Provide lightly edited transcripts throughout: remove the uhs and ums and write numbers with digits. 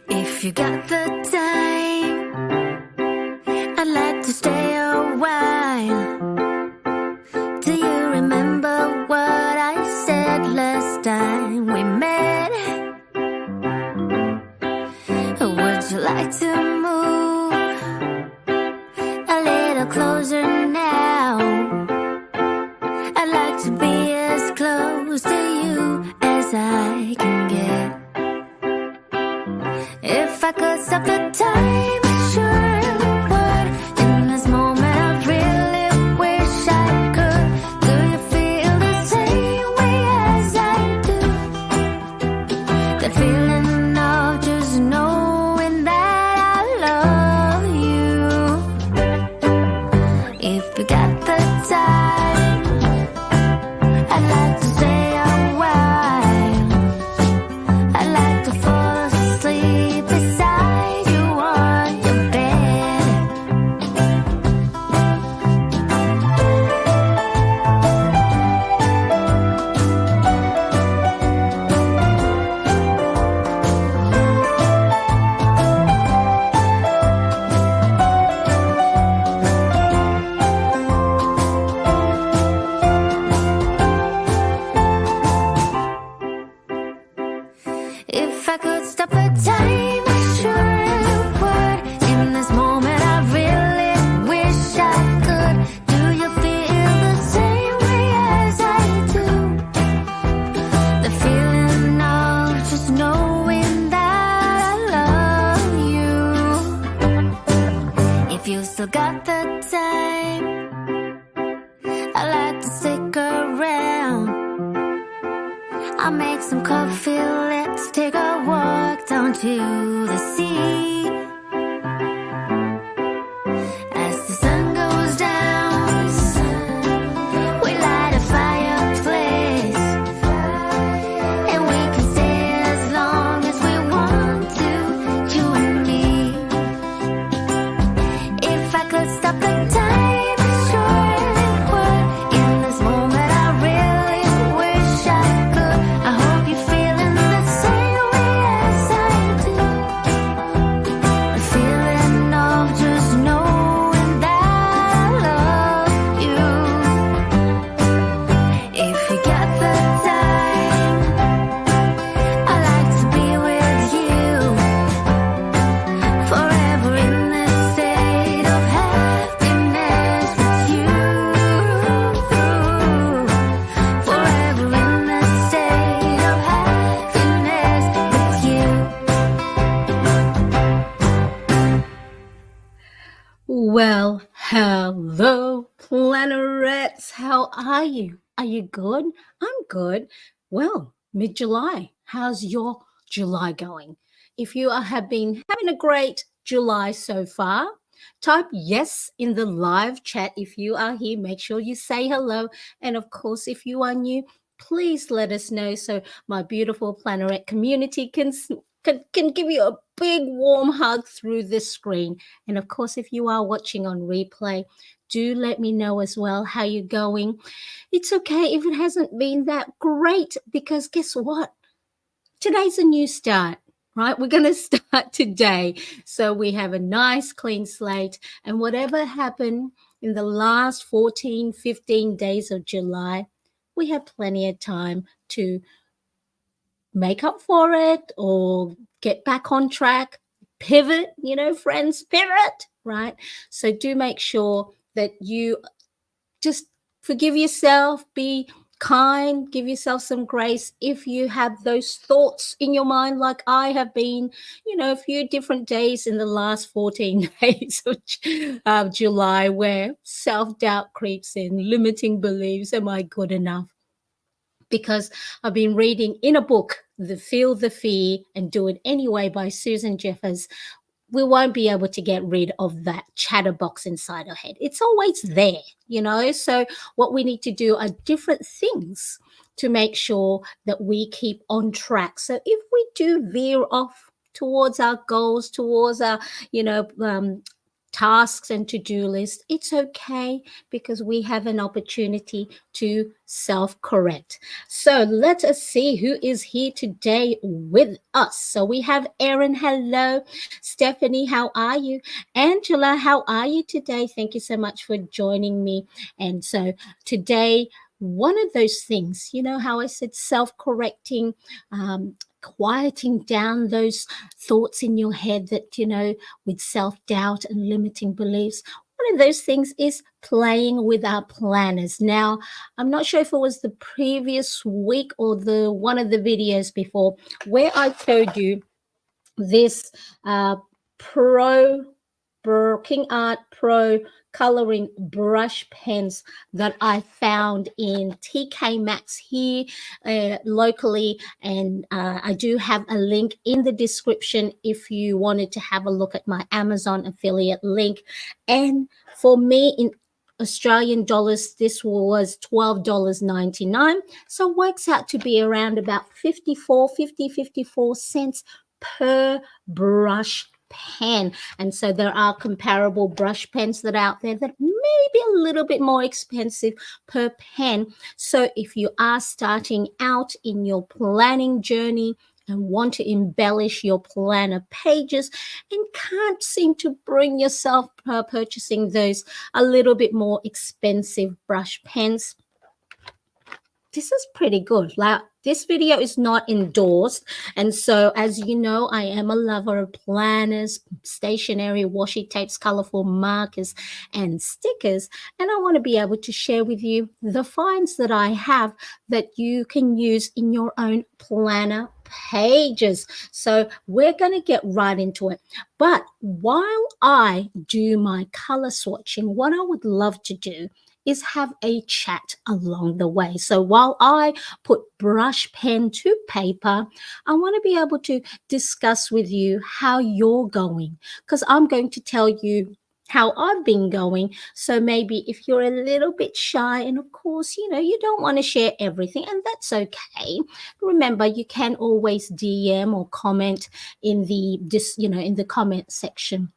If you got the time, I'd like to stay a while. Do you remember what I said last time we met? Would you like to move a little closer now? I'd like to be as close to you as I can get. If I could stop the time, I sure would. In this moment, I really wish I could. Do you feel the same way as I do? The feeling of just knowing that I love you. If you got the time, I'd like to stay a while. I'd like to fall asleep beside you on your bed. If I could stop the time, I sure would. In this moment, I really wish I could. Do you feel the same way as I do? The feeling of just knowing that I love you. If you still got the time, I'd like to stick around. I'll make some coffee, let's take a walk down to the sea. As the sun goes down, we light a fireplace, and we can stay as long as we want to, you and me. If I could stop the time, I sure would. In this moment, I really wish I could. I hope you're feeling the same way as I do. The feeling of just knowing that I love you. If you got the time, I'd like to be with you forever in this state of happiness with you. Forever in this state of happiness with you. Well, hello, planets. How are you? Are you good? I'm good. Well, mid-July. How's your July going? If you have been having a great July so far, type yes in the live chat. If you are here, make sure you say hello. And of course, if you are new, please let us know so my beautiful Planet community can give you a big warm hug through the screen. And of course, if you are watching on replay, do let me know as well how you're going. It's okay if it hasn't been that great, because guess what? Today's a new start, right? We're going to start today. So we have a nice clean slate, and whatever happened in the last 14, 15 days of July, we have plenty of time to make up for it or get back on track, pivot, friends, pivot, right? So do make sure that you just forgive yourself, be kind, give yourself some grace if you have those thoughts in your mind, like I have been, a few different days in the last 14 days of July, where self-doubt creeps in, limiting beliefs. Am I good enough? Because I've been reading in a book, The Feel the Fear and Do It Anyway by Susan Jeffers. We won't be able to get rid of that chatterbox inside our head. It's always there, So what we need to do are different things to make sure that we keep on track. So if we do veer off towards our goals, towards our, tasks and to-do lists, it's okay because we have an opportunity to self-correct. So let us see who is here today with us. So we have Erin, hello. Stephanie, how are you? Angela, how are you today? Thank you so much for joining me. And so today, one of those things, you know how I said self-correcting, quieting down those thoughts in your head that, with self-doubt and limiting beliefs. One of those things is playing with our planners. Now, I'm not sure if it was the previous week or the one of the videos before where I showed you this Kingart Pro coloring brush pens that I found in TK Maxx here locally, and I do have a link in the description if you wanted to have a look at my Amazon affiliate link. And for me, in Australian dollars, this was $12.99, so it works out to be around about 54 cents per brush pen. And so there are comparable brush pens that are out there that may be a little bit more expensive per pen. So if you are starting out in your planning journey and want to embellish your planner pages and can't seem to bring yourself purchasing those a little bit more expensive brush pens, this is pretty good. Like, this video is not endorsed, and so as you know, I am a lover of planners, stationery, washi tapes, colorful markers, and stickers, and I want to be able to share with you the finds that I have that you can use in your own planner pages. So we're going to get right into it. But while I do my color swatching, what I would love to do is have a chat along the way. So while I put brush pen to paper, I want to be able to discuss with you how you're going, because I'm going to tell you how I've been going. So maybe if you're a little bit shy, and of course, you don't want to share everything, and that's okay. Remember, you can always DM or comment in the comment section.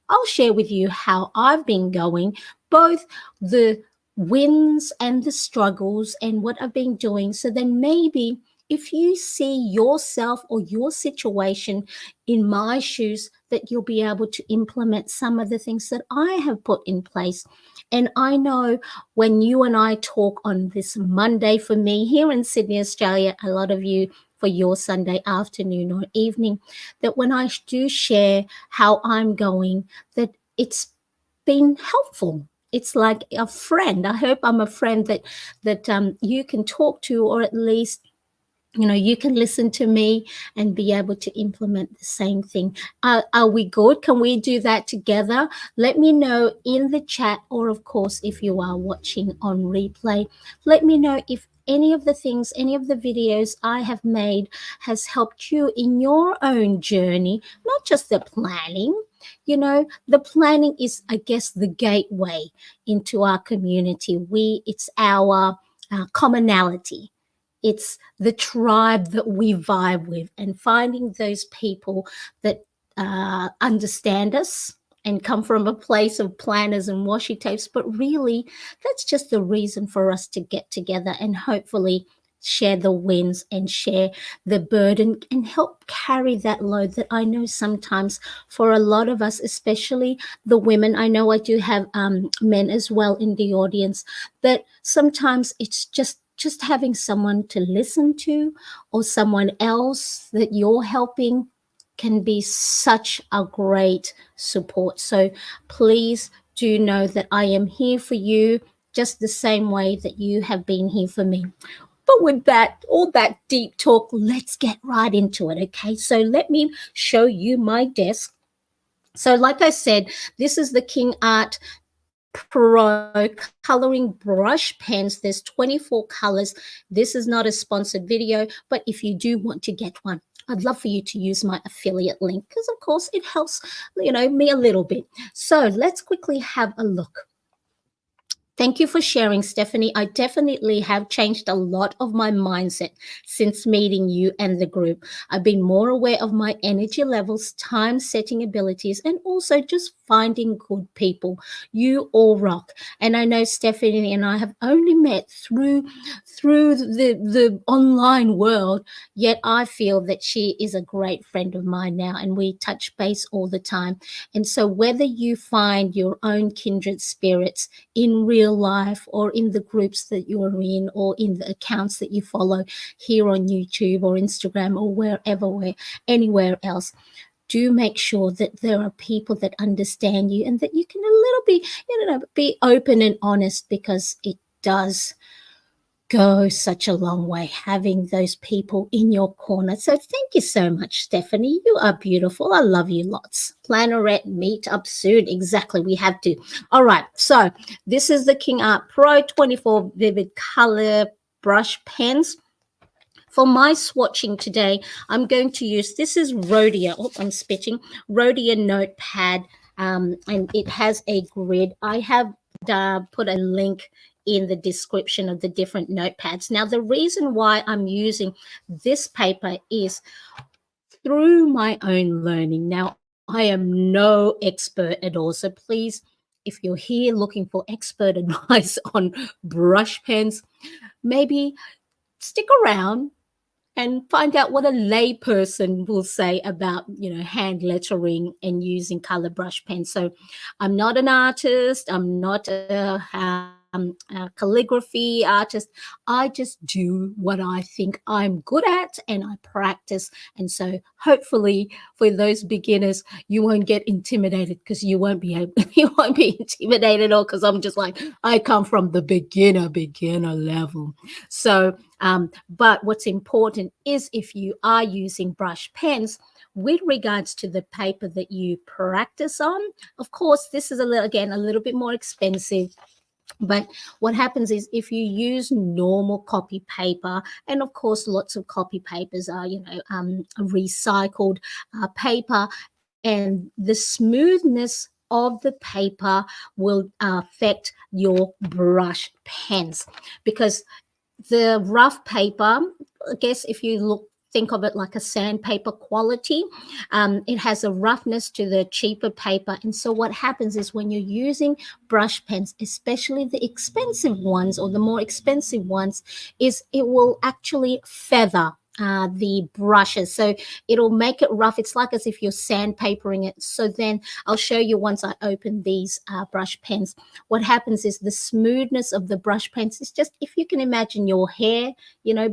I'll share with you how I've been going, both the wins and the struggles and what I've been doing. So then maybe if you see yourself or your situation in my shoes, that you'll be able to implement some of the things that I have put in place. And I know when you and I talk on this Monday, for me here in Sydney, Australia, a lot of you for your Sunday afternoon or evening, that when I do share how I'm going, that it's been helpful. It's like a friend. I hope I'm a friend that you can talk to, or at least you can listen to me and be able to implement the same thing. Are we good? Can we do that together? Let me know in the chat, or of course, if you are watching on replay, let me know if any of the things, any of the videos I have made has helped you in your own journey, not just the planning. The planning is, I guess, the gateway into our community. It's our commonality. It's the tribe that we vibe with, and finding those people that understand us and come from a place of planners and washi tapes. But really, that's just the reason for us to get together and hopefully share the wins and share the burden and help carry that load that I know sometimes for a lot of us, especially the women. I know I do have men as well in the audience, that sometimes it's just having someone to listen to, or someone else that you're helping, can be such a great support. So please do know that I am here for you just the same way that you have been here for me. But with that, all that deep talk, let's get right into it, okay? So let me show you my desk. So like I said, this is the Kingart Pro coloring brush pens. There's 24 colors. This is not a sponsored video, but if you do want to get one, I'd love for you to use my affiliate link, because of course it helps me a little bit. So let's quickly have a look. Thank you for sharing, Stephanie. I definitely have changed a lot of my mindset since meeting you and the group. I've been more aware of my energy levels, time setting abilities, and also just finding good people. You all rock. And I know Stephanie and I have only met through the online world, yet I feel that she is a great friend of mine now, and we touch base all the time. And so whether you find your own kindred spirits in real life or in the groups that you're in or in the accounts that you follow here on YouTube or Instagram or where anywhere else, do make sure that there are people that understand you and that you can a little bit, be open and honest, because it does go such a long way having those people in your corner. So thank you so much, Stephanie. You are beautiful. I love you lots. Plannerette meet up soon. Exactly. We have to. All right. So this is the Kingart Pro 24 Vivid Color Brush Pens. For my swatching today, I'm going to use, this is Rhodia. Oh, I'm spitting. Rhodia Notepad, and it has a grid. I have put a link in the description of the different notepads. Now, the reason why I'm using this paper is through my own learning. Now, I am no expert at all, so please, if you're here looking for expert advice on brush pens, maybe stick around and find out what a layperson will say about, hand lettering and using color brush pens. So I'm not an artist. I'm not a calligraphy artist. I just do what I think I'm good at and I practice. And so hopefully for those beginners, you won't get intimidated, because you won't be you won't be intimidated, or because I'm just like, I come from the beginner level. So but what's important is, if you are using brush pens, with regards to the paper that you practice on, of course, this is again a little bit more expensive. But what happens is, if you use normal copy paper, and of course lots of copy papers are recycled paper, and the smoothness of the paper will affect your brush pens, because the rough paper, I guess if you think of it like a sandpaper quality, it has a roughness to the cheaper paper. And so what happens is, when you're using brush pens, especially the expensive ones or the more expensive ones, is it will actually feather the brushes, so it'll make it rough. It's like as if you're sandpapering it. So then I'll show you once I open these brush pens. What happens is, the smoothness of the brush pens is just, if you can imagine your hair,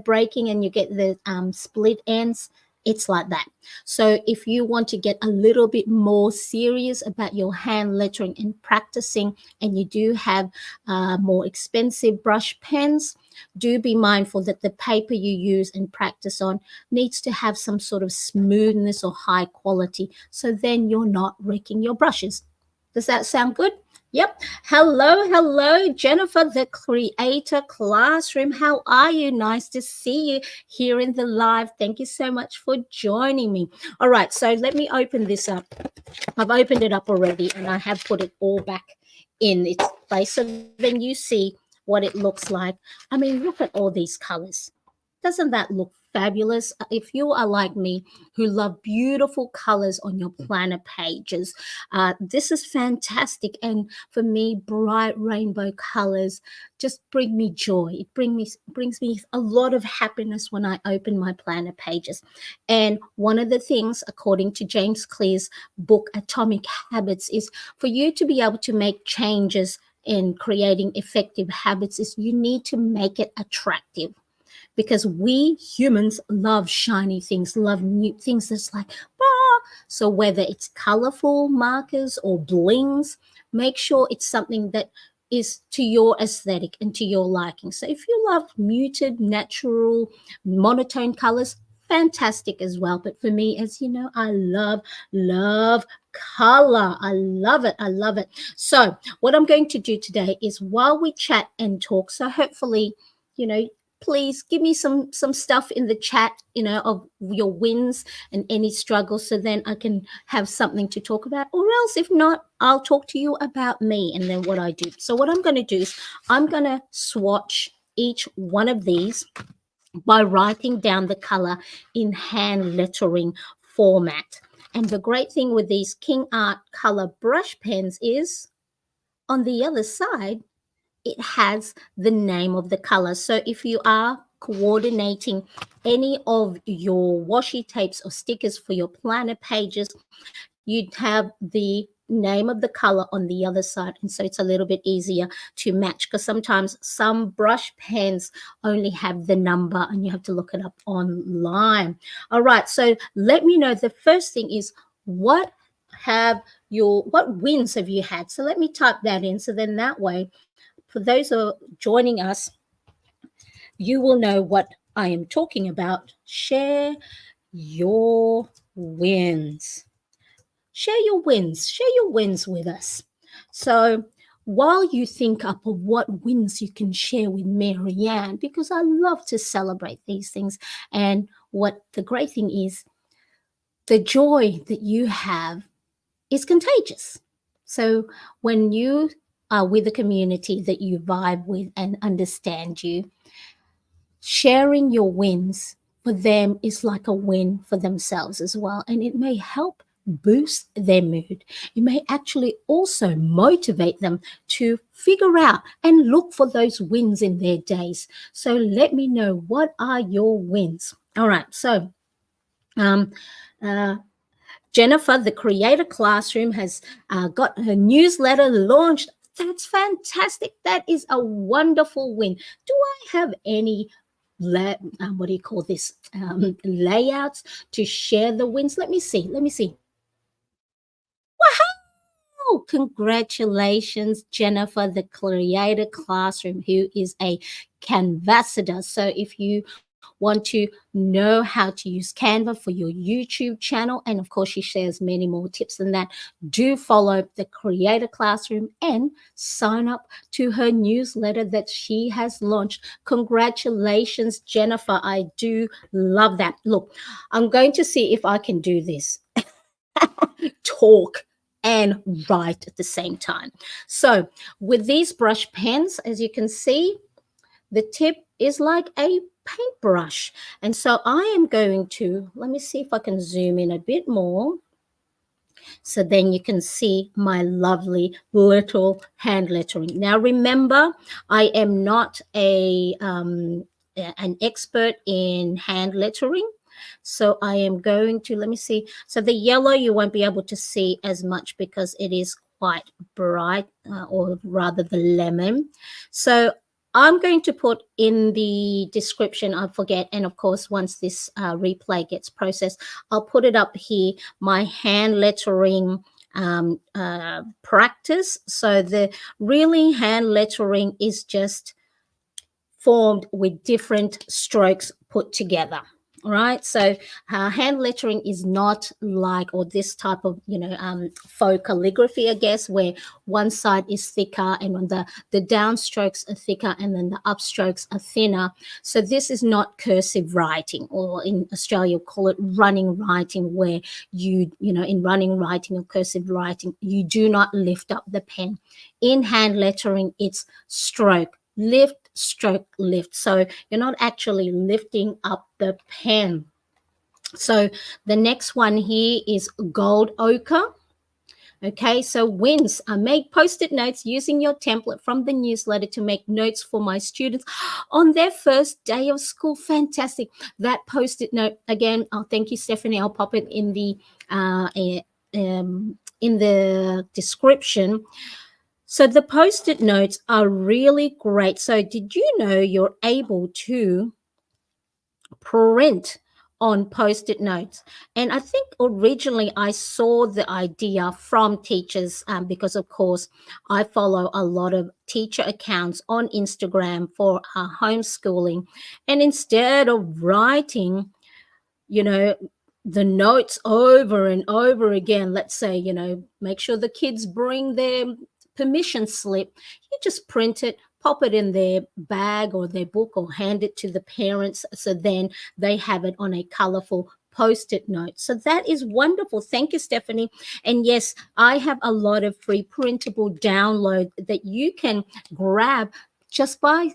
breaking, and you get the split ends. It's like that. So if you want to get a little bit more serious about your hand lettering and practicing, and you do have more expensive brush pens, do be mindful that the paper you use and practice on needs to have some sort of smoothness or high quality, so then you're not wrecking your brushes. Does that sound good? Yep. Hello, Jennifer, the Creator Classroom. How are you? Nice to see you here in the live. Thank you so much for joining me. All right, so let me open this up. I've opened it up already, and I have put it all back in its place, so then you see what it looks like. I mean, look at all these colors. Doesn't that look fabulous? If you are like me, who love beautiful colors on your planner pages, this is fantastic. And for me, bright rainbow colors just bring me joy. It brings me a lot of happiness when I open my planner pages. And one of the things, according to James Clear's book Atomic Habits, is for you to be able to make changes in creating effective habits, is you need to make it attractive, because we humans love shiny things, love new things that's like, so whether it's colorful markers or blings, make sure it's something that is to your aesthetic and to your liking. So if you love muted, natural, monotone colors, fantastic as well. But for me, as you know, I love color. I love it. So what I'm going to do today is, while we chat and talk, so hopefully, please give me some stuff in the chat, of your wins and any struggles, so then I can have something to talk about. Or else, if not, I'll talk to you about me and then what I do. So what I'm going to do is I'm going to swatch each one of these by writing down the color in hand lettering format. And the great thing with these Kingart color brush pens is on the other side, it has the name of the color. So if you are coordinating any of your washi tapes or stickers for your planner pages, you'd have the name of the color on the other side, and so it's a little bit easier to match, because sometimes some brush pens only have the number and you have to look it up online. All right, so let me know. The first thing is, what wins have you had? So let me type that in, so then that way, for those who are joining us, you will know what I am talking about. Share your wins. Share your wins with us. So while you think up of what wins you can share with Mariane, because I love to celebrate these things, and what the great thing is, the joy that you have is contagious. So when you are with a community that you vibe with and understand you, sharing your wins for them is like a win for themselves as well. And it may help boost their mood. It may actually also motivate them to figure out and look for those wins in their days. So let me know, what are your wins? All right. So Jennifer, the Creator Classroom, has got her newsletter launched. That's fantastic. That is a wonderful win. Do I have any what do you call this, layouts to share the wins? Let me see. Wow! Congratulations, Jennifer, the Creator Classroom, who is a Canvassador. So if you want to know how to use Canva for your YouTube channel, and of course she shares many more tips than that, do follow the Creator Classroom and sign up to her newsletter that she has launched. Congratulations, Jennifer. I do love that. Look, I'm going to see if I can do this. Talk and write at the same time. So with these brush pens, as you can see, the tip is like a paintbrush. And so I am going to, let me see if I can zoom in a bit more, so then you can see my lovely little hand lettering. Now remember, I am not an expert in hand lettering. So I am going to, let me see. So the yellow you won't be able to see as much because it is quite bright, or rather the lemon. So I'm going to put in the description, I forget, and of course, once this replay gets processed, I'll put it up here, my hand lettering practice. So the really hand lettering is just formed with different strokes put together. All right, so hand lettering is not like, or this type of, faux calligraphy, I guess, where one side is thicker and when the downstrokes are thicker and then the upstrokes are thinner. So this is not cursive writing, or in Australia call it running writing, where in running writing or cursive writing, you do not lift up the pen. In hand lettering, it's stroke, lift, stroke, lift. So you're not actually lifting up the pen. So the next one here is gold ochre. Okay, so wins. I make post-it notes using your template from the newsletter to make notes for my students on their first day of school. Fantastic. That post-it note, again, thank you, Stephanie. I'll pop it in the description. So the post-it notes are really great. So did you know you're able to print on post-it notes? And I think originally I saw the idea from teachers, because of course I follow a lot of teacher accounts on Instagram for homeschooling. And instead of writing, the notes over and over again, let's say, make sure the kids bring their permission slip, you just print it, pop it in their bag or their book or hand it to the parents so then they have it on a colorful post-it note. So that is wonderful. Thank you, Stephanie. And yes, I have a lot of free printable download that you can grab just like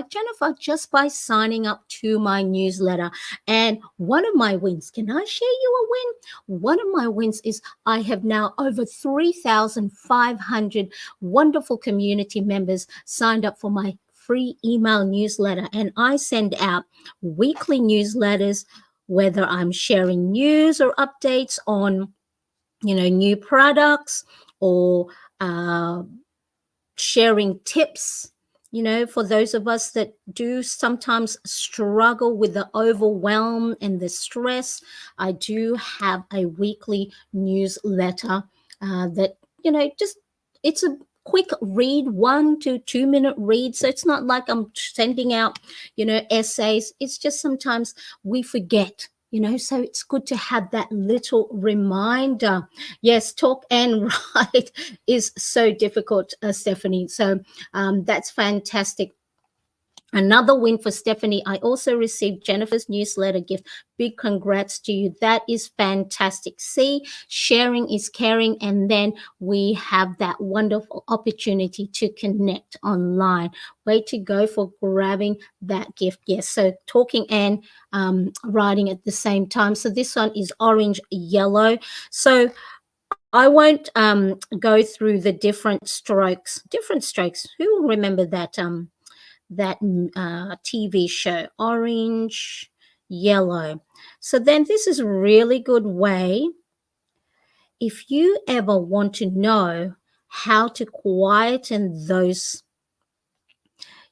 Jennifer, just by signing up to my newsletter. And one of my wins, can I share you a win? One of my wins is I have now over 3,500 wonderful community members signed up for my free email newsletter. And I send out weekly newsletters, whether I'm sharing news or updates on, new products, or sharing tips, for those of us that do sometimes struggle with the overwhelm and the stress. I do have a weekly newsletter that, just it's a quick read, 1 to 2 minute read. So it's not like I'm sending out, essays. It's just sometimes we forget. So it's good to have that little reminder. Yes, talk and write is so difficult, Stephanie. So that's fantastic. Another win for Stephanie. I also received Jennifer's newsletter gift. Big congrats to you. That is fantastic. See, sharing is caring. And then we have that wonderful opportunity to connect online. Way to go for grabbing that gift. Yes, so talking and writing at the same time. So this one is orange, yellow. So I won't go through the different strokes. Who will remember that TV show, orange, yellow? So then this is a really good way if you ever want to know how to quieten those,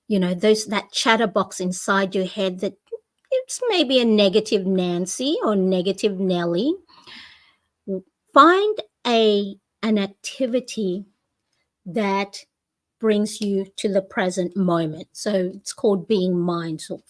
that chatterbox inside your head that it's maybe a negative Nancy or negative Nelly. Find an activity that brings you to the present moment. So it's called being mindful.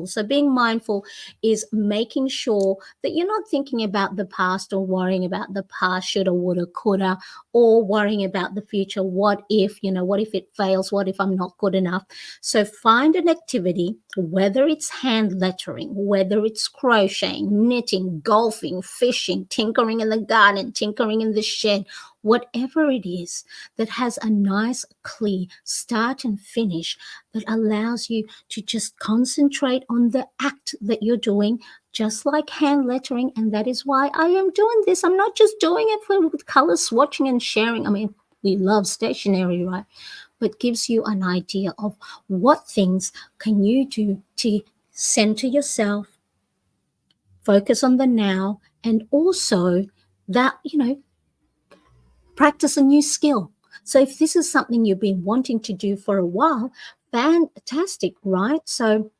So being mindful is making sure that you're not thinking about the past or worrying about the past, shoulda, woulda, coulda, or worrying about the future. What if, what if it fails? What if I'm not good enough? So find an activity, whether it's hand lettering, whether it's crocheting, knitting, golfing, fishing, tinkering in the garden, tinkering in the shed, whatever it is that has a nice, clear start and finish that allows you to just concentrate on the act that you're doing, just like hand lettering. And that is why I am doing this. I'm not just doing it for color swatching and sharing. I mean, we love stationery, right? But gives you an idea of what things can you do to center yourself, focus on the now, and also that, practice a new skill. So if this is something you've been wanting to do for a while, fantastic, right? So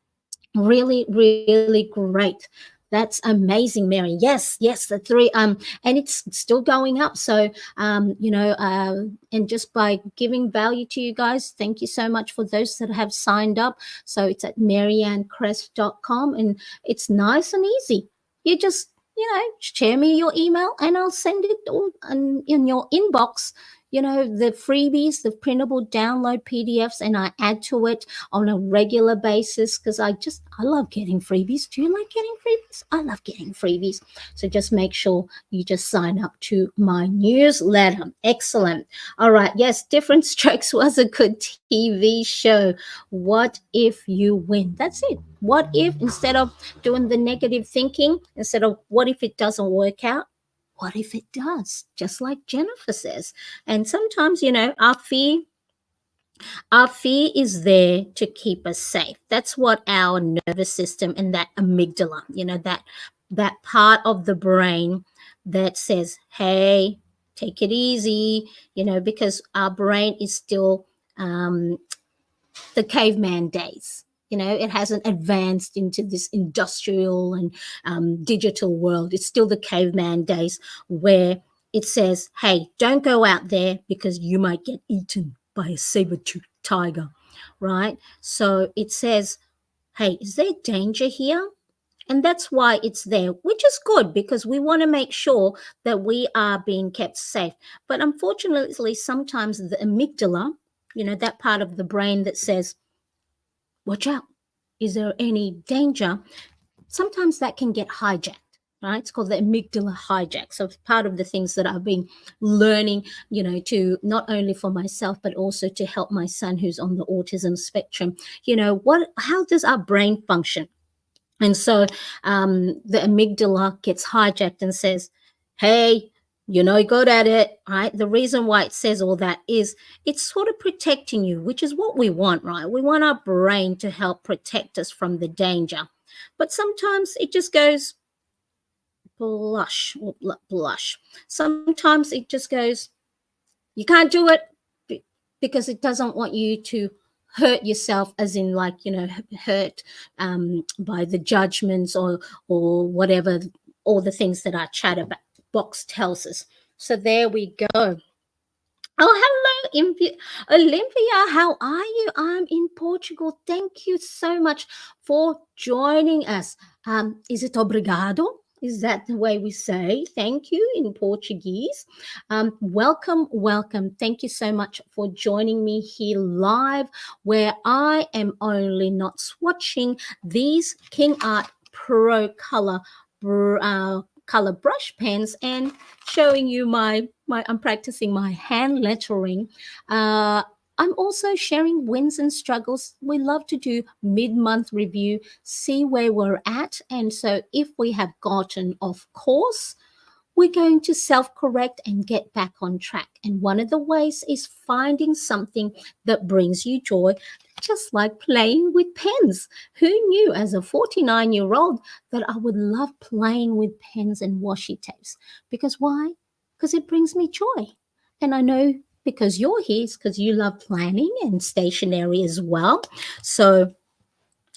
really, really great. That's amazing, Mary. Yes, the three, and it's still going up. So, and just by giving value to you guys, thank you so much for those that have signed up. So it's at mariannecrest.com, and it's nice and easy. You just, share me your email and I'll send it all in your inbox, the freebies, the printable download PDFs, and I add to it on a regular basis because I love getting freebies. Do you like getting freebies? I love getting freebies. So just make sure you just sign up to my newsletter. Excellent. All right. Yes, Different Strokes was a good TV show. What if you win? That's it. What if, instead of doing the negative thinking, instead of what if it doesn't work out, what if it does? Just like Jennifer says. And sometimes, our fear is there to keep us safe. That's what our nervous system and that amygdala, that part of the brain that says, hey, take it easy, because our brain is still the caveman days. It hasn't advanced into this industrial and digital world. It's still the caveman days where it says, hey, don't go out there because you might get eaten by a saber-toothed tiger, right? So it says, hey, is there danger here? And that's why it's there, which is good because we want to make sure that we are being kept safe. But unfortunately, sometimes the amygdala, that part of the brain that says, watch out, is there any danger? Sometimes that can get hijacked. Right, it's called the amygdala hijack. So part of the things that I've been learning, to not only for myself but also to help my son who's on the autism spectrum. How does our brain function? And so the amygdala gets hijacked and says, hey, you're good at it, right? The reason why it says all that is it's sort of protecting you, which is what we want, right? We want our brain to help protect us from the danger. But sometimes it just goes blush. Sometimes it just goes, you can't do it because it doesn't want you to hurt yourself, as in hurt by the judgments or whatever, all the things that our chat box tells us. So there we go. Oh, hello, Olympia. How are you? I'm in Portugal. Thank you so much for joining us. Is it obrigado? Is that the way we say thank you in Portuguese? Welcome. Thank you so much for joining me here live, where I am only not swatching these Kingart Pro Color brush pens and showing you I'm practicing my hand lettering. I'm also sharing wins and struggles. We love to do mid-month review, see where we're at. And so if we have gotten off course, we're going to self-correct and get back on track. And one of the ways is finding something that brings you joy, just like playing with pens. Who knew as a 49-year-old that I would love playing with pens and washi tapes? Because why? Because it brings me joy. And I know because you're here, it's because you love planning and stationery as well. So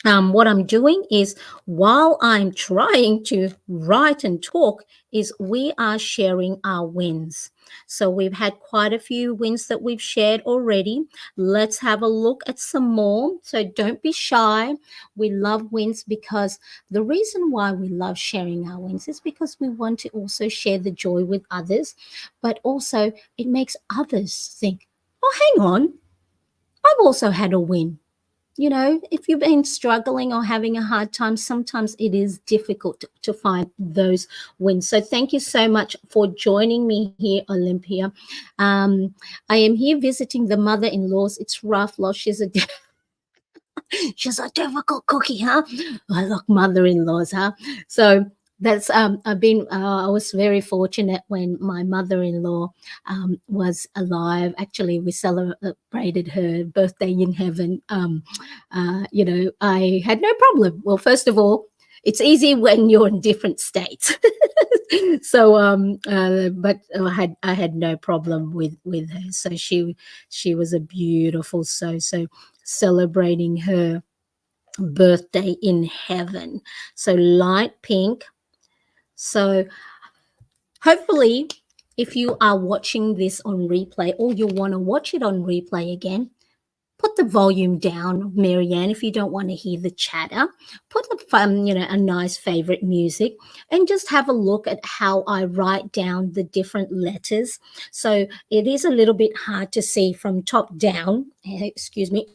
what I'm doing is, while I'm trying to write and talk, is we are sharing our wins. So we've had quite a few wins that we've shared already. Let's have a look at some more. So don't be shy. We love wins because the reason why we love sharing our wins is because we want to also share the joy with others, but also it makes others think, oh, hang on, I've also had a win. If you've been struggling or having a hard time, sometimes it is difficult to find those wins. So thank you so much for joining me here, Olympia. I am here visiting the mother-in-laws. It's rough, love. She's a difficult cookie, huh? I like mother-in-laws, huh? So that's I was very fortunate when my mother-in-law was alive. Actually, we celebrated her birthday in heaven. I had no problem. Well, first of all, it's easy when you're in different states. So but I had no problem with her. So she was a beautiful so celebrating her birthday in heaven. So light pink. So hopefully, if you are watching this on replay or you want to watch it on replay again, put the volume down, Mariane, if you don't want to hear the chatter. Put a nice favorite music and just have a look at how I write down the different letters. So it is a little bit hard to see from top down. Excuse me.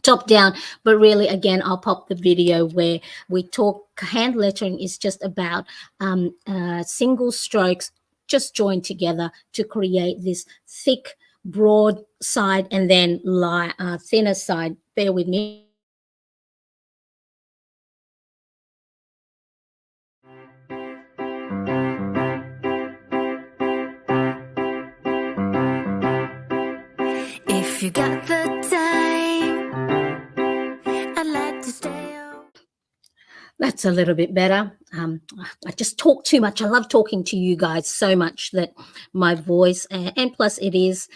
Top down, but really, again, I'll pop the video where we talk. Hand lettering is just about single strokes just joined together to create this thick, broad side and then thinner side. Bear with me. If you got the time, I'd like to stay out. That's a little bit better. I just talk too much. I love talking to you guys so much that my voice, and plus it is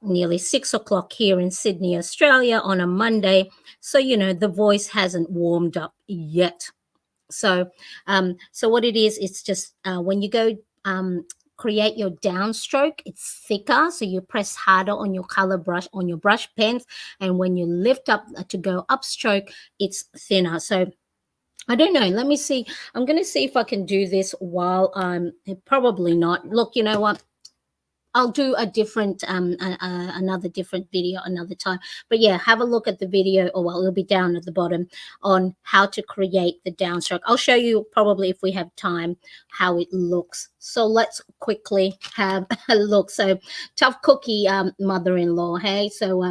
nearly 6 o'clock here in Sydney, Australia on a Monday. So, the voice hasn't warmed up yet. So what it is, it's just when you go create your downstroke, it's thicker. So you press harder on your color brush, on your brush pens. And when you lift up to go upstroke, it's thinner. So I don't know. Let me see. I'm going to see if I can do this while I'm probably not. Look, you know what? I'll do a different another different video another time. But yeah, have a look at the video, or well, it'll be down at the bottom, on how to create the downstroke. I'll show you probably if we have time how it looks. So let's quickly have a look. So tough cookie, mother-in-law. Hey, so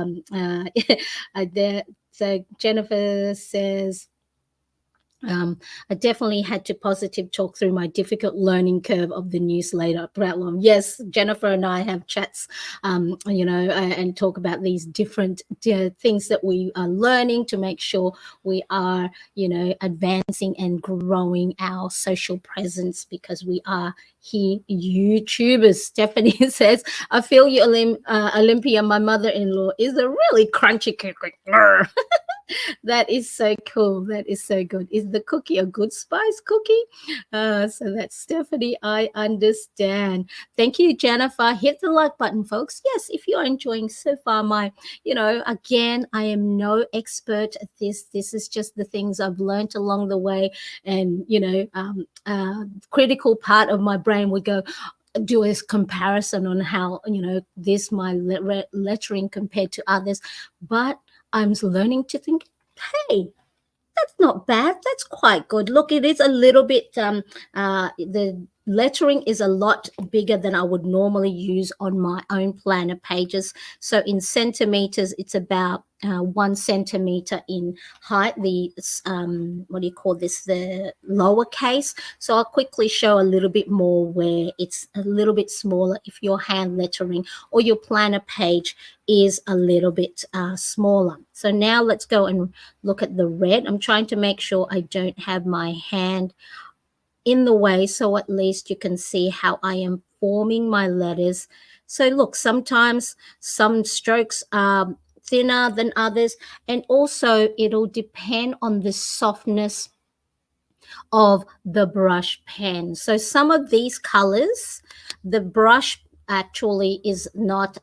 so Jennifer says, I definitely had to positive talk through my difficult learning curve of the newsletter platform. Yes, Jennifer and I have chats, and talk about these different things that we are learning to make sure we are, advancing and growing our social presence, because we are here YouTubers. Stephanie says, I feel you, Olympia. My mother-in-law is a really crunchy cookie. That is so cool. That is so good. Is the cookie a good spice cookie? So that's Stephanie. I understand. Thank you, Jennifer. Hit the like button, folks. Yes, if you're enjoying so far my, again, I am no expert at this. This is just the things I've learned along the way. And, critical part of my brain would go, do a comparison on how, this, my lettering compared to others. But I'm learning to think, hey, that's not bad. That's quite good. Look, it is a little bit, the lettering is a lot bigger than I would normally use on my own planner pages. So in centimeters, it's about 1 centimeter in height, the, what do you call this, the lowercase. So I'll quickly show a little bit more where it's a little bit smaller if your hand lettering or your planner page is a little bit smaller. So now let's go and look at the red. I'm trying to make sure I don't have my hand in the way, so at least you can see how I am forming my letters. So look, sometimes some strokes are thinner than others, and also it'll depend on the softness of the brush pen. So some of these colors, the brush actually is not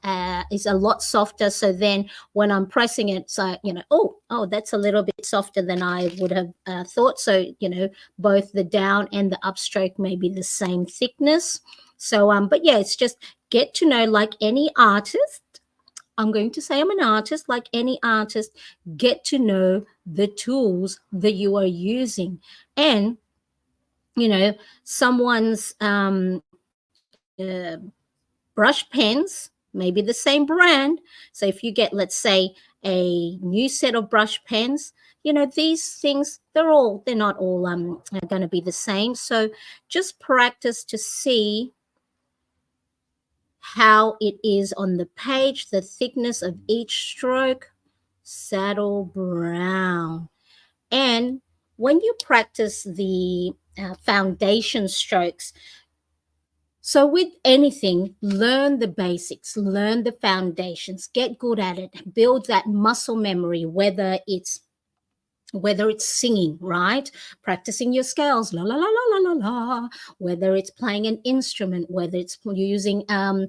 is a lot softer, so then when I'm pressing it, so oh, that's a little bit softer than I would have thought. So both the down and the upstroke may be the same thickness. So but yeah, it's just get to know, like any artist, I'm going to say I'm an artist, like any artist, get to know the tools that you are using. And someone's brush pens may be the same brand. So if you get, let's say, a new set of brush pens, these things, they're not all going to be the same. So just practice to see how it is on the page, the thickness of each stroke. Saddle brown. And when you practice the foundation strokes, so with anything, learn the basics, learn the foundations, get good at it, build that muscle memory, whether it's singing, right? Practicing your scales, la la la la la la la. Whether it's playing an instrument, whether it's using a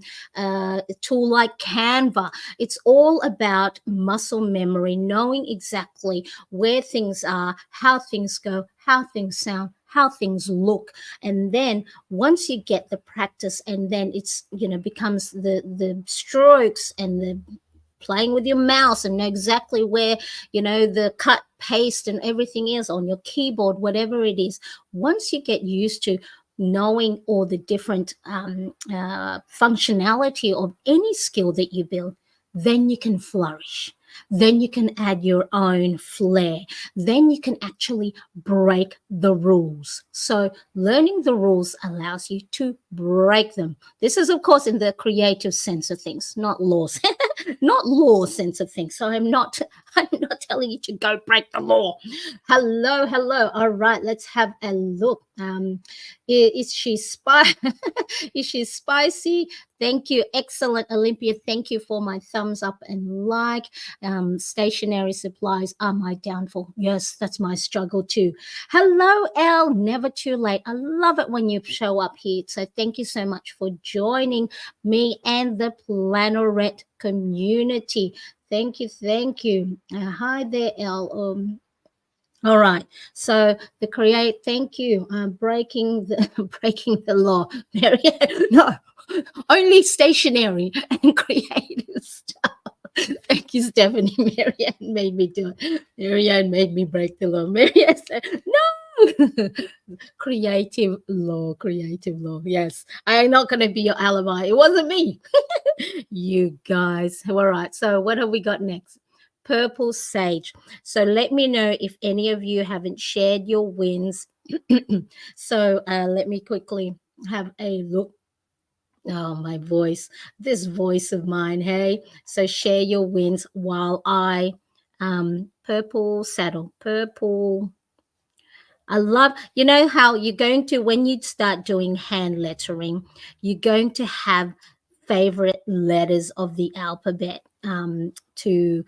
tool like Canva, it's all about muscle memory, knowing exactly where things are, how things go, how things sound, how things look. And then once you get the practice, and then it's becomes the strokes and the playing with your mouse and know exactly where the cut, paste and everything is on your keyboard, whatever it is. Once you get used to knowing all the different functionality of any skill that you build, then you can flourish. Then you can add your own flair. Then you can actually break the rules. So learning the rules allows you to break them. This is, of course, in the creative sense of things, not laws, not law sense of things. So I'm not telling you to go break the law. Hello. All right, let's have a look. Is she is she spicy? Thank you. Excellent, Olympia. Thank you for my thumbs up and like. Stationery supplies are my downfall. Yes, that's my struggle too. Hello, Elle. Never too late. I love it when you show up here. So thank you so much for joining me and the Plannerette community. Thank you. Hi there, Elle. All right. So the create. Thank you. Breaking the breaking the law. Marianne, no, only stationary and creative stuff. Thank you, Stephanie. Marianne made me do it. Marianne made me break the law. Marianne said, no. Creative law, creative law. Yes. I'm not going to be your alibi. It wasn't me. You guys. All right. So what have we got next? Purple sage. So let me know if any of you haven't shared your wins. So let me quickly have a look. Oh, my voice, this voice of mine. Hey, so share your wins while I purple saddle, purple. I love, you know how you're going to, when you start doing hand lettering, you're going to have favorite letters of the alphabet to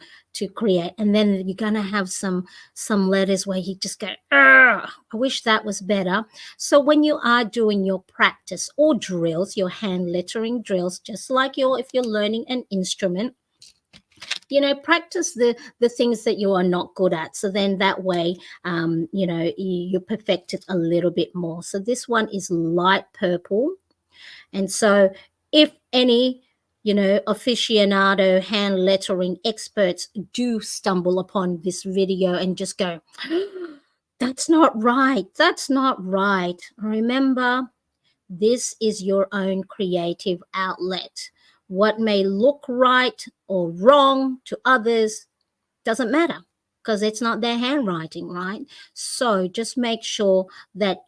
create, and then you're going to have some letters where you just go, "Ugh, I wish that was better." So when you are doing your practice or drills, your hand lettering drills, just like your, if you're learning an instrument, practice the things that you are not good at, so then that way you perfect it a little bit more. So this one is light purple, and so if any aficionado hand lettering experts do stumble upon this video and just go, that's not right, that's not right, remember, this is your own creative outlet. What may look right or wrong to others doesn't matter, because it's not their handwriting, right? So just make sure that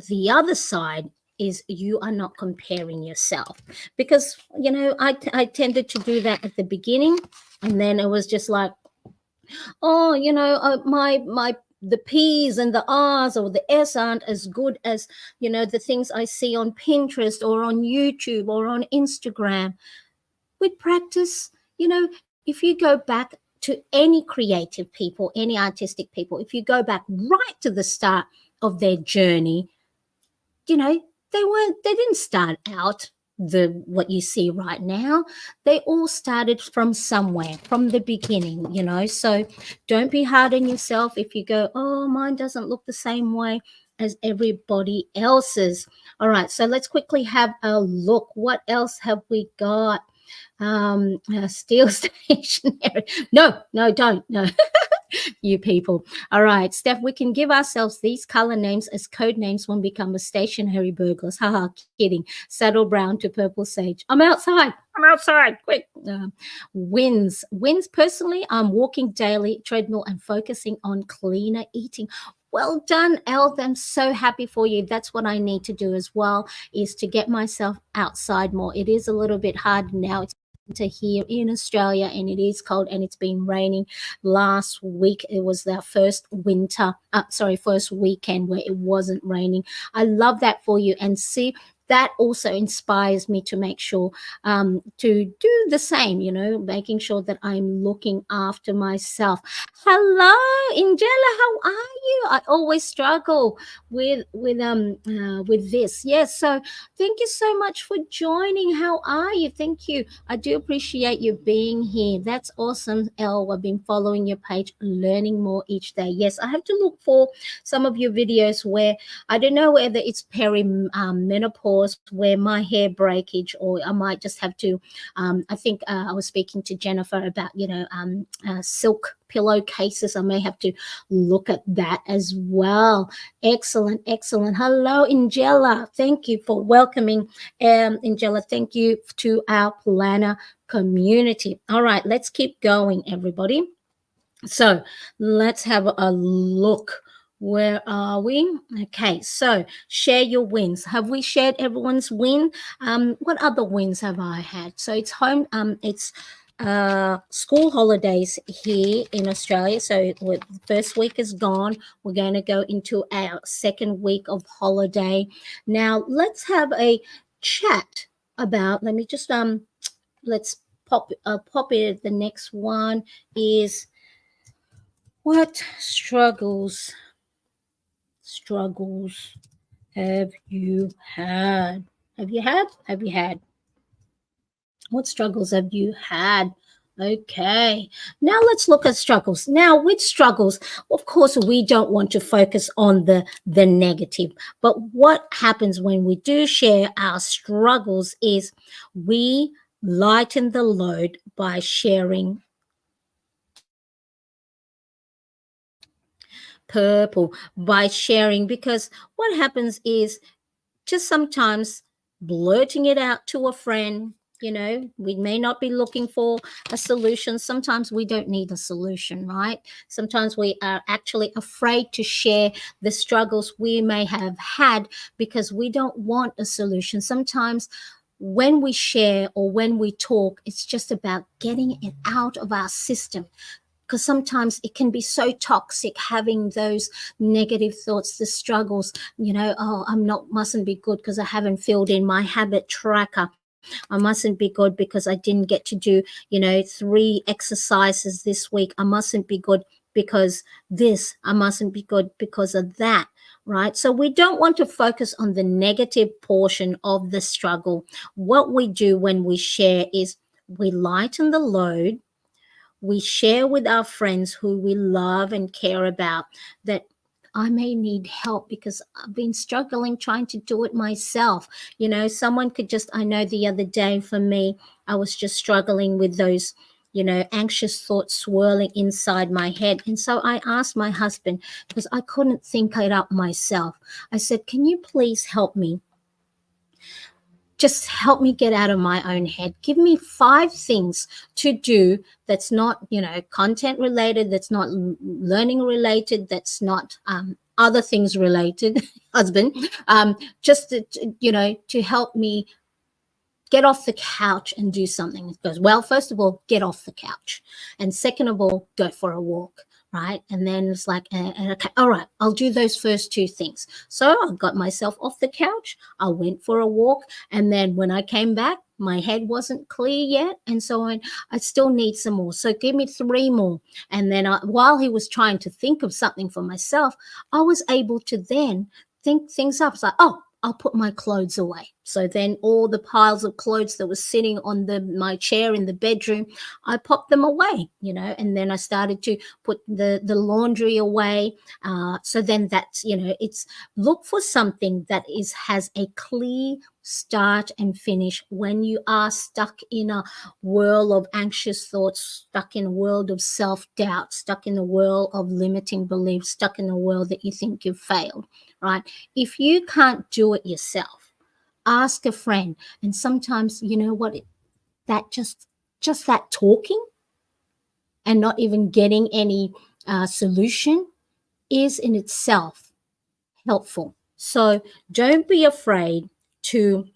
the other side is you are not comparing yourself, because I tended to do that at the beginning, and then it was just like, oh, my the P's and the R's or the S aren't as good as the things I see on Pinterest or on YouTube or on Instagram. With practice, if you go back to any creative people, any artistic people, if you go back right to the start of their journey, you know they didn't start out the what you see right now. They all started from somewhere, from the beginning, so don't be hard on yourself if you go, oh, mine doesn't look the same way as everybody else's. All right, so let's quickly have a look. What else have we got? Steel stationery. No, don't. No. You people. All right, Steph, we can give ourselves these color names as code names when we become a stationary burglars. Haha, kidding. Saddle brown to purple sage. I'm outside. I'm outside. Quick. Wins. Personally, I'm walking daily, treadmill, and focusing on cleaner eating. Well done, Eld. I'm so happy for you. That's what I need to do as well, is to get myself outside more. It is a little bit hard now. It's winter here in Australia, and it is cold, and it's been raining. Last week it was our first weekend where it wasn't raining. I love that for you, and see, that also inspires me to make sure to do the same, making sure that I'm looking after myself. Hello, Angela, how are you? I always struggle with this. Yes, so thank you so much for joining. How are you? Thank you. I do appreciate you being here. That's awesome, Elle. I've been following your page, learning more each day. Yes, I have to look for some of your videos where I don't know whether it's perimenopause, where my hair breakage, or I might just have to. I think I was speaking to Jennifer about silk pillowcases. I may have to look at that as well. Excellent. Hello, Angela. Thank you for welcoming. Angela, thank you to our planner community. All right, let's keep going, everybody. So let's have a look. Where are we? Okay, so share your wins. Have we shared everyone's win? What other wins have I had? So it's it's school holidays here in Australia. So the first week is gone. We're going to go into our second week of holiday. Now let's have a chat about. Let me just let's pop it. The next one is, what struggles have you had? Have you had? What struggles have you had? Okay, now let's look at struggles. Now, with struggles, of course, we don't want to focus on the negative. But what happens when we do share our struggles is we lighten the load by sharing purple, by sharing, because what happens is just sometimes blurting it out to a friend. We may not be looking for a solution. Sometimes we don't need a solution, right? Sometimes we are actually afraid to share the struggles we may have had because we don't want a solution. Sometimes when we share or when we talk, it's just about getting it out of our system, because sometimes it can be so toxic having those negative thoughts, the struggles. Oh, I'm not mustn't be good because I haven't filled in my habit tracker. I mustn't be good because I didn't get to do 3 exercises this week. I mustn't be good because this. I mustn't be good because of that. Right? So we don't want to focus on the negative portion of the struggle. What we do when we share is we lighten the load. We share with our friends who we love and care about that I may need help because I've been struggling trying to do it myself. Someone could just, I know the other day for me, I was just struggling with those, anxious thoughts swirling inside my head. And so I asked my husband, because I couldn't think it up myself. I said, can you please help me? Just help me get out of my own head. Give me 5 things to do that's not, content related, that's not learning related, that's not other things related, husband, just to help me get off the couch and do something. It goes, well, first of all, get off the couch. And second of all, go for a walk. Right. And then it's like, okay, all right, I'll do those first 2 things. So I got myself off the couch. I went for a walk. And then when I came back, my head wasn't clear yet. And so I still need some more. So give me 3 more. And then while he was trying to think of something for myself, I was able to then think things up. It's like, oh, I'll put my clothes away. So then all the piles of clothes that were sitting on my chair in the bedroom, I popped them away, and then I started to put the laundry away. So then that's, it's look for something that has a clear start and finish when you are stuck in a whirl of anxious thoughts, stuck in a world of self-doubt, stuck in a whirl of limiting beliefs, stuck in a world that you think you've failed, right? If you can't do it yourself, ask a friend. And sometimes, you know what, that just that talking and not even getting any solution is in itself helpful. So don't be afraid to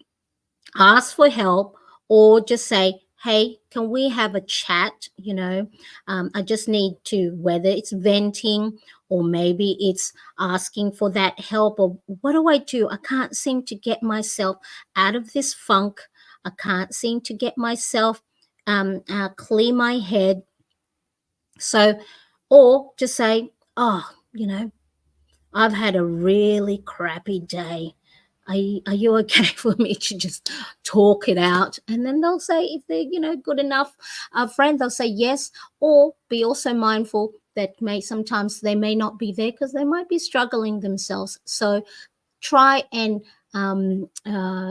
ask for help, or just say, hey, can we have a chat? I just need to, whether it's venting or maybe it's asking for that help, or what do I do? I can't seem to get myself out of this funk. I can't seem to get myself clear my head. So, or just say, oh, I've had a really crappy day. Are you okay for me to just talk it out? And then they'll say, if they're, good enough friend, they'll say yes. Or be also mindful that sometimes they may not be there because they might be struggling themselves. So try and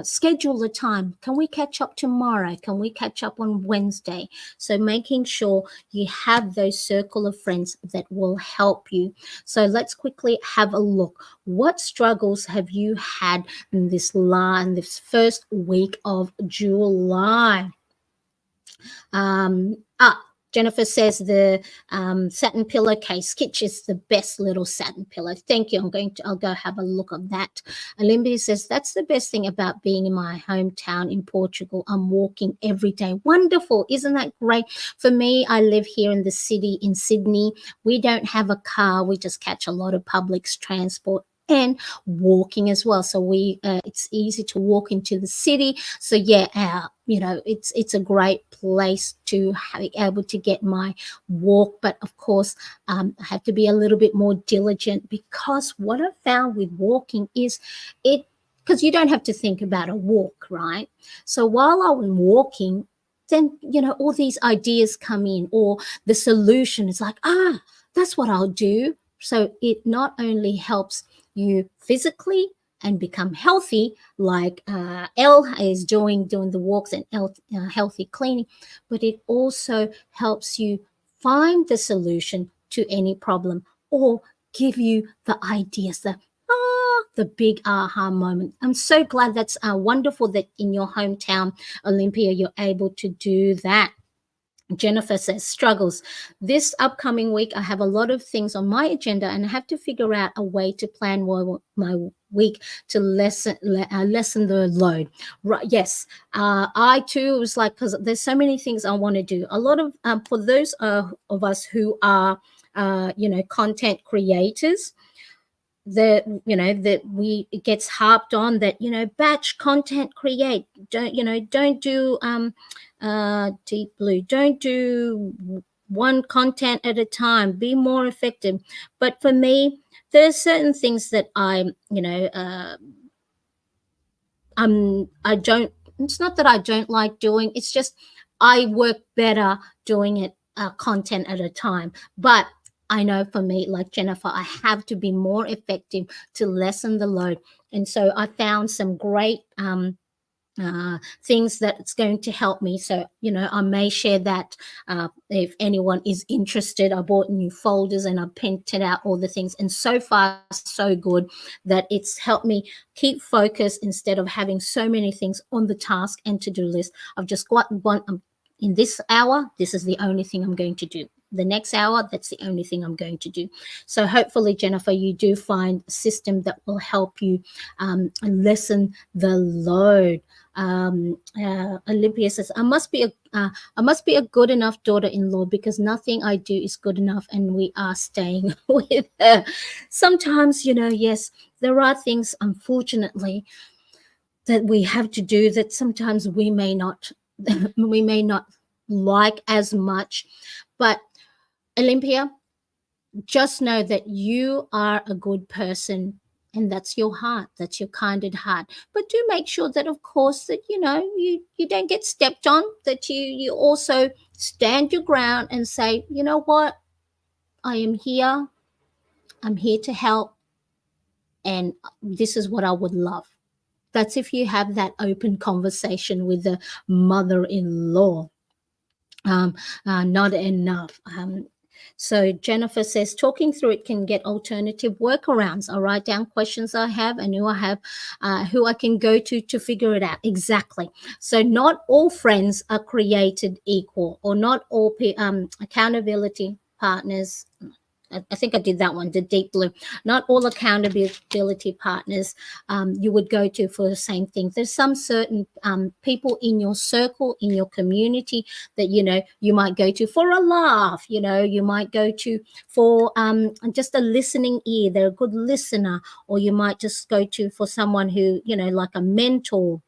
schedule the time. Can we catch up tomorrow? Can we catch up on Wednesday? So making sure you have those circle of friends that will help you. So let's quickly have a look. What struggles have you had in this first week of July? Jennifer says the satin pillowcase Kitsch is the best little satin pillow. Thank you. I'll go have a look at that. Olympia says that's the best thing about being in my hometown in Portugal. I'm walking every day. Wonderful. Isn't that great? For me, I live here in the city in Sydney. We don't have a car. We just catch a lot of public transport and walking as well. So it's easy to walk into the city. So yeah, it's a great place to be able to get my walk. But of course, I have to be a little bit more diligent, because what I've found with walking is because you don't have to think about a walk, right? So while I'm walking, then all these ideas come in, or the solution is like, that's what I'll do. So it not only helps you physically and become healthy, like Elle is doing the walks and healthy cleaning, but it also helps you find the solution to any problem, or give you the ideas, the big aha moment. I'm so glad. That's wonderful that in your hometown, Olympia, you're able to do that. Jennifer says, struggles. This upcoming week, I have a lot of things on my agenda, and I have to figure out a way to plan my week to lessen the load. Right? Yes, I too was like, because there's so many things I want to do. A lot of for those of us who are content creators, that we it gets harped on that batch content, create, don't do deep blue, don't do one content at a time, be more effective. But for me, there's certain things that I don't, it's not that I don't like doing, it's just I work better doing it content at a time. But I know for me, like Jennifer, I have to be more effective to lessen the load. And so I found some great things that's going to help me. So, I may share that if anyone is interested. I bought new folders and I printed out all the things. And so far, so good that it's helped me keep focus instead of having so many things on the task and to-do list. I've just got one. In this hour, this is the only thing I'm going to do. The next hour, that's the only thing I'm going to do. So hopefully, Jennifer, you do find a system that will help you lessen the load. Olympia says, I must be a good enough daughter-in-law because nothing I do is good enough, and we are staying with her. Sometimes, yes, there are things, unfortunately, that we have to do that sometimes we may not like as much. But Olympia, just know that you are a good person, and that's your heart, that's your kinded heart. But do make sure that, of course, that you don't get stepped on, that you also stand your ground and say, you know what, I am here, I'm here to help, and this is what I would love. That's if you have that open conversation with the mother-in-law. Not enough. So Jennifer says, talking through it can get alternative workarounds. I'll write down questions I have and who I have, who I can go to figure it out. Exactly. So not all friends are created equal, or not all accountability partners. I think I did that one, the deep blue. Not all accountability partners you would go to for the same thing. There's some certain people in your circle, in your community that, you might go to for a laugh, you might go to for just a listening ear. They're a good listener. Or you might just go to for someone who, like a mentor.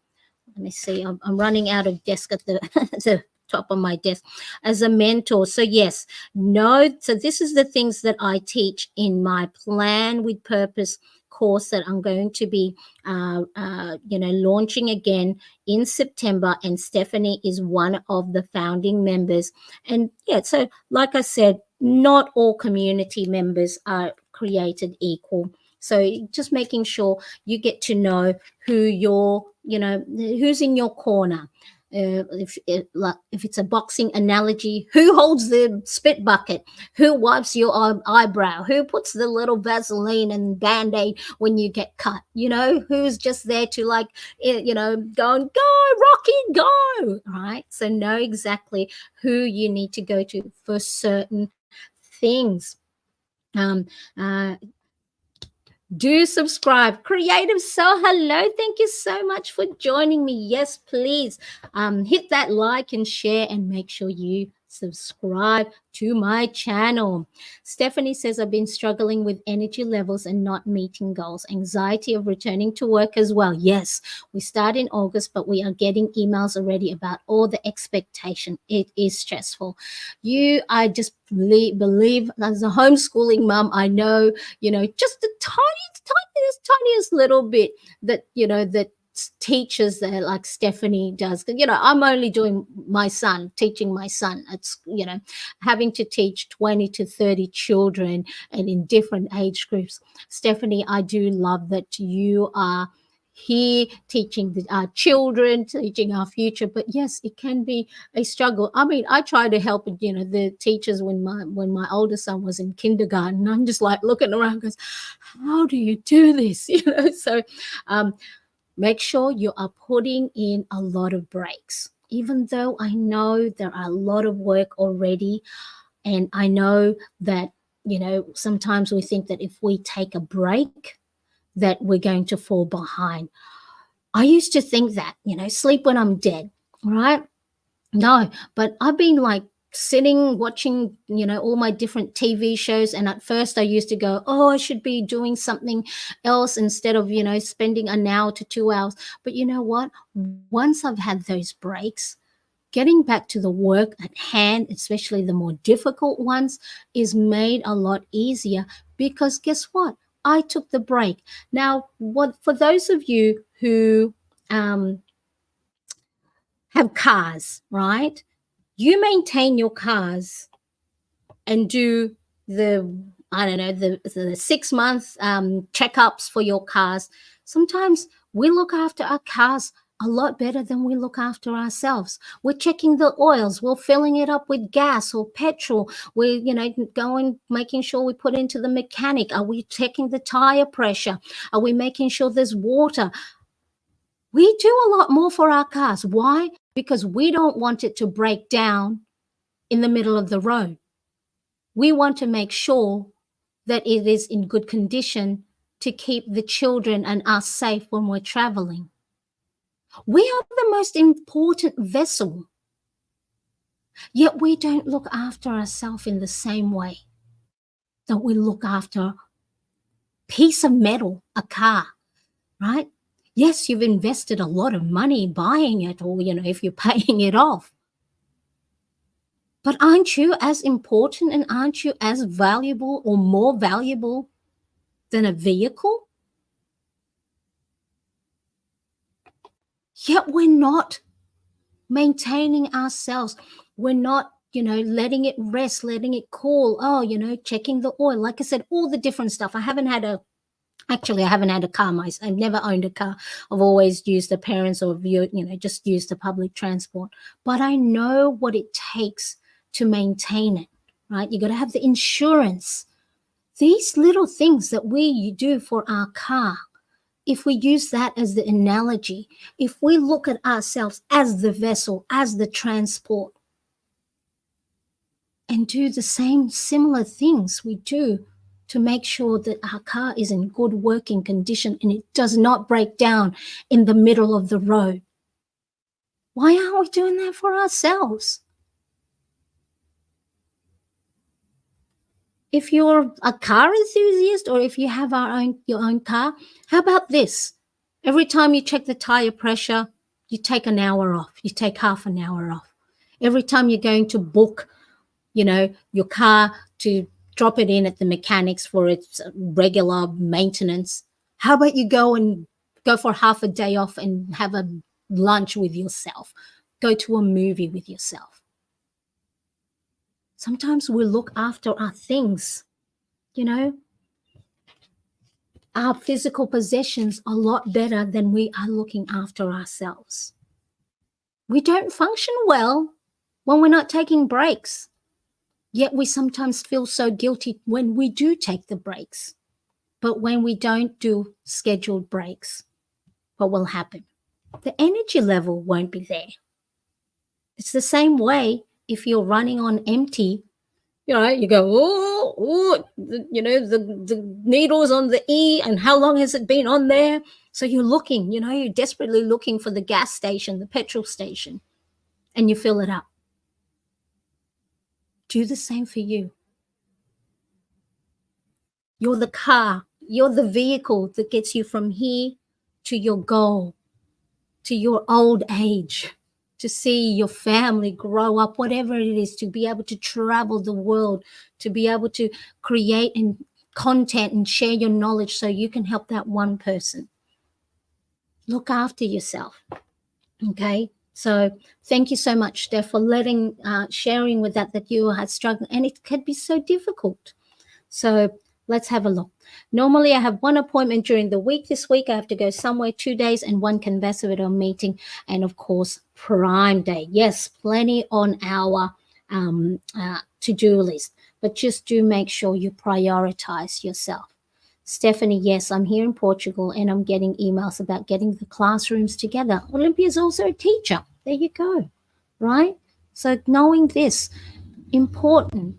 Let me see, I'm running out of desk at the top of my desk, as a mentor. So yes, no. So this is the things that I teach in my Plan with Purpose course that I'm going to be, launching again in September. And Stephanie is one of the founding members. And yeah, so like I said, not all community members are created equal. So just making sure you get to know who who's in your corner. If it's a boxing analogy, who holds the spit bucket, who wipes your eyebrow, who puts the little Vaseline and Band-Aid when you get cut, who's just there to going, go Rocky, go, right? So know exactly who you need to go to for certain things. Do subscribe. Creative Soul, hello. Thank you so much for joining me. Yes, please hit that like and share, and make sure you subscribe to my channel. Stephanie says, I've been struggling with energy levels and not meeting goals. Anxiety of returning to work as well. Yes, we start in August, but we are getting emails already about all the expectation. It is stressful. I just believe as a homeschooling mom, I know, just the tiniest little bit that, that teachers that like Stephanie does. I'm only doing teaching my son. It's, having to teach 20 to 30 children and in different age groups. Stephanie, I do love that you are here teaching our children, teaching our future. But yes, it can be a struggle. I mean, I try to help, the teachers when my older son was in kindergarten. I'm just like looking around, goes, how do you do this? So make sure you are putting in a lot of breaks. Even though I know there are a lot of work already, and I know that, sometimes we think that if we take a break, that we're going to fall behind. I used to think that, sleep when I'm dead, right? No, but I've been like sitting watching, all my different TV shows. And at first I used to go, oh, I should be doing something else instead of, spending an hour to 2 hours. But you know what? Once I've had those breaks, getting back to the work at hand, especially the more difficult ones, is made a lot easier because guess what? I took the break. Now, for those of you who have cars, right? You maintain your cars and do the 6 month checkups for your cars. Sometimes we look after our cars a lot better than we look after ourselves. We're checking the oils, we're filling it up with gas or petrol, we're going making sure we put into the mechanic. Are we checking the tire pressure? Are we making sure there's water? We do a lot more for our cars. Why? Because we don't want it to break down in the middle of the road. We want to make sure that it is in good condition to keep the children and us safe when we're traveling. We are the most important vessel, yet we don't look after ourselves in the same way that we look after a piece of metal, a car, right? Yes, you've invested a lot of money buying it, or, if you're paying it off. But aren't you as important and aren't you as valuable or more valuable than a vehicle? Yet we're not maintaining ourselves. We're not, letting it rest, letting it cool. Oh, checking the oil. Like I said, all the different stuff. I haven't had a car myself. I've never owned a car. I've always used the parents or, just used the public transport. But I know what it takes to maintain it, right? You got to have the insurance. These little things that we do for our car, if we use that as the analogy, if we look at ourselves as the vessel, as the transport, and do the same similar things we do to make sure that our car is in good working condition and it does not break down in the middle of the road. Why aren't we doing that for ourselves? If you're a car enthusiast or if you have your own car, how about this? Every time you check the tire pressure, you take an hour off. You take half an hour off. Every time you're going to book, your car to drop it in at the mechanics for its regular maintenance, how about you go for half a day off and have a lunch with yourself? Go to a movie with yourself. Sometimes we look after our things, our physical possessions a lot better than we are looking after ourselves. We don't function well when we're not taking breaks, yet we sometimes feel so guilty when we do take the breaks. But when we don't do scheduled breaks, what will happen? The energy level won't be there. It's the same way if you're running on empty, you go, the needle's on the E, and how long has it been on there? So you're looking, you're desperately looking for the gas station, the petrol station, and you fill it up. Do the same for you. You're the car, you're the vehicle that gets you from here to your goal, to your old age, to see your family grow up, whatever it is, to be able to travel the world, to be able to create and content and share your knowledge so you can help that one person. look after yourself. Okay. So thank you so much, Steph, for sharing with that you had struggled, and it can be so difficult. So let's have a look. Normally, I have one appointment during the week. This week, I have to go somewhere 2 days and one conservator meeting, and of course, Prime Day. Yes, plenty on our to-do list, but just do make sure you prioritize yourself. Stephanie, yes, I'm here in Portugal and I'm getting emails about getting the classrooms together. Olympia's also a teacher. There you go, right? So knowing this, important.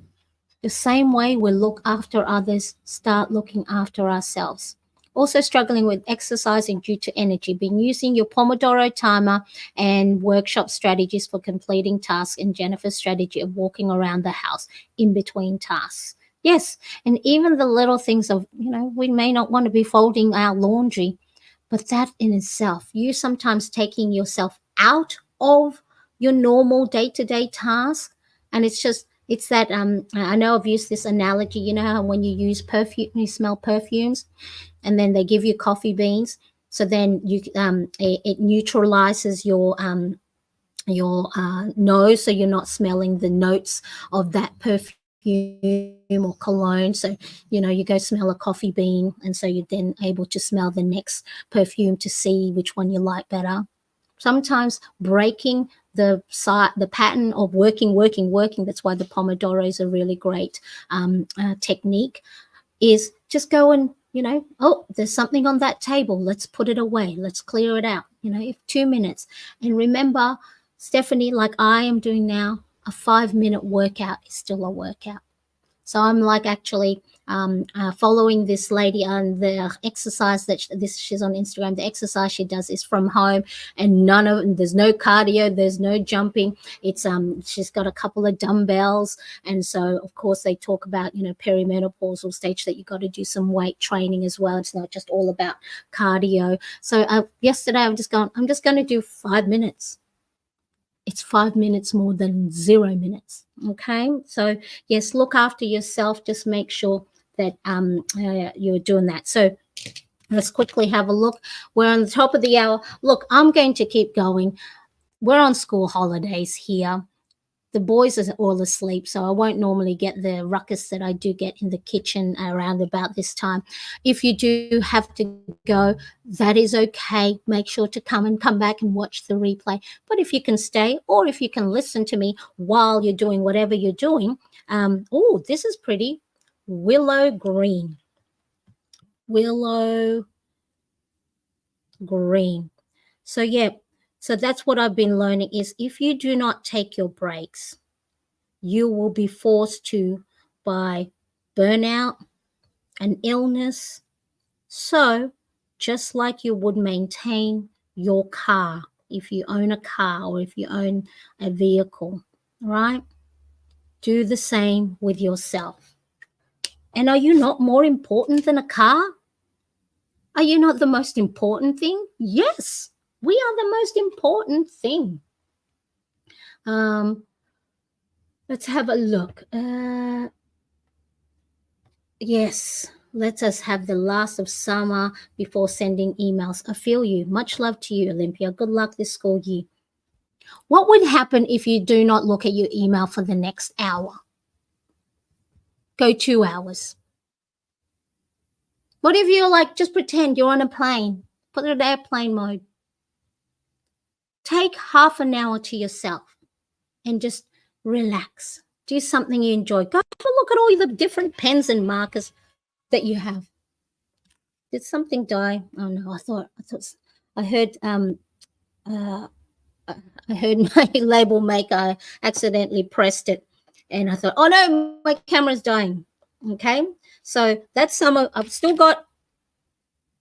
The same way we look after others, start looking after ourselves. Also struggling with exercising due to energy. Been using your Pomodoro timer and workshop strategies for completing tasks, and Jennifer's strategy of walking around the house in between tasks. Yes, and even the little things of, we may not want to be folding our laundry, but that in itself, you sometimes taking yourself out of your normal day-to-day task, and it's that I know I've used this analogy, how when you use perfume, you smell perfumes, and then they give you coffee beans, so then it neutralizes your nose, so you're not smelling the notes of that perfume or cologne. So you go smell a coffee bean, and so you're then able to smell the next perfume to see which one you like better. Sometimes breaking the pattern of working. That's why the Pomodoro is a really great technique. Is just go and oh, there's something on that table. Let's put it away. Let's clear it out. If 2 minutes. And remember, Stephanie, like I am doing now, a 5-minute workout is still a workout. So I'm like actually following this lady on the exercise she's on Instagram. The exercise she does is from home, and there's no cardio, there's no jumping. It's she's got a couple of dumbbells, and so of course they talk about perimenopausal stage that you got to do some weight training as well. It's not just all about cardio. So yesterday I'm just going to do 5 minutes. It's 5 minutes more than 0 minutes. Okay, so yes, look after yourself. Just make sure that you're doing that. So let's quickly have a look. We're on the top of the hour. Look, I'm going to keep going. We're on school holidays here. The boys are all asleep, so I won't normally get the ruckus that I do get in the kitchen around about this time. If you do have to go, that is okay. Make sure to come back and watch the replay. But if you can stay, or if you can listen to me while you're doing whatever you're doing, oh, this is pretty. Willow green. Willow green. So yeah. So that's what I've been learning is if you do not take your breaks, you will be forced to by burnout and illness. So just like you would maintain your car, if you own a car or if you own a vehicle, right? Do the same with yourself. And are you not more important than a car? Are you not the most important thing? Yes. We are the most important thing. Let's have a look. Yes, let us have the last of summer before sending emails. I feel you. Much love to you, Olympia. Good luck this school year. What would happen if you do not look at your email for the next hour? Go 2 hours. What if you're just pretend you're on a plane? Put it in airplane mode. Take half an hour to yourself and just relax. Do something you enjoy. Go have a look at all the different pens and markers that you have. Did something die? Oh no, I heard my label maker. I accidentally pressed it, and I thought, oh no, my camera's dying. Okay, so that's summer. I've still got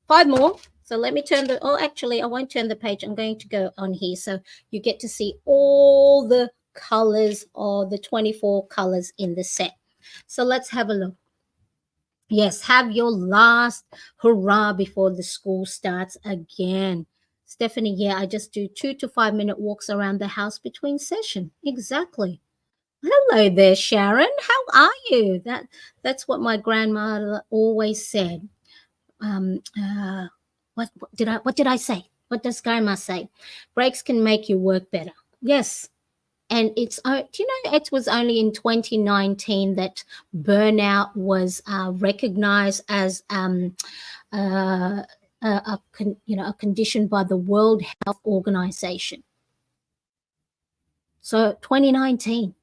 5 more. So let me actually, I won't turn the page. I'm going to go on here so you get to see all the colors or the 24 colors in the set. So let's have a look. Yes, have your last hurrah before the school starts again. Stephanie, yeah, I just do 2 to 5 minute walks around the house between session. Exactly. Hello there, Sharon. How are you? That's what my grandmother always said. What did I say? What does karma say? Breaks can make you work better. Yes. And do you know, it was only in 2019 that burnout was recognized as a condition by the World Health Organization. So 2019,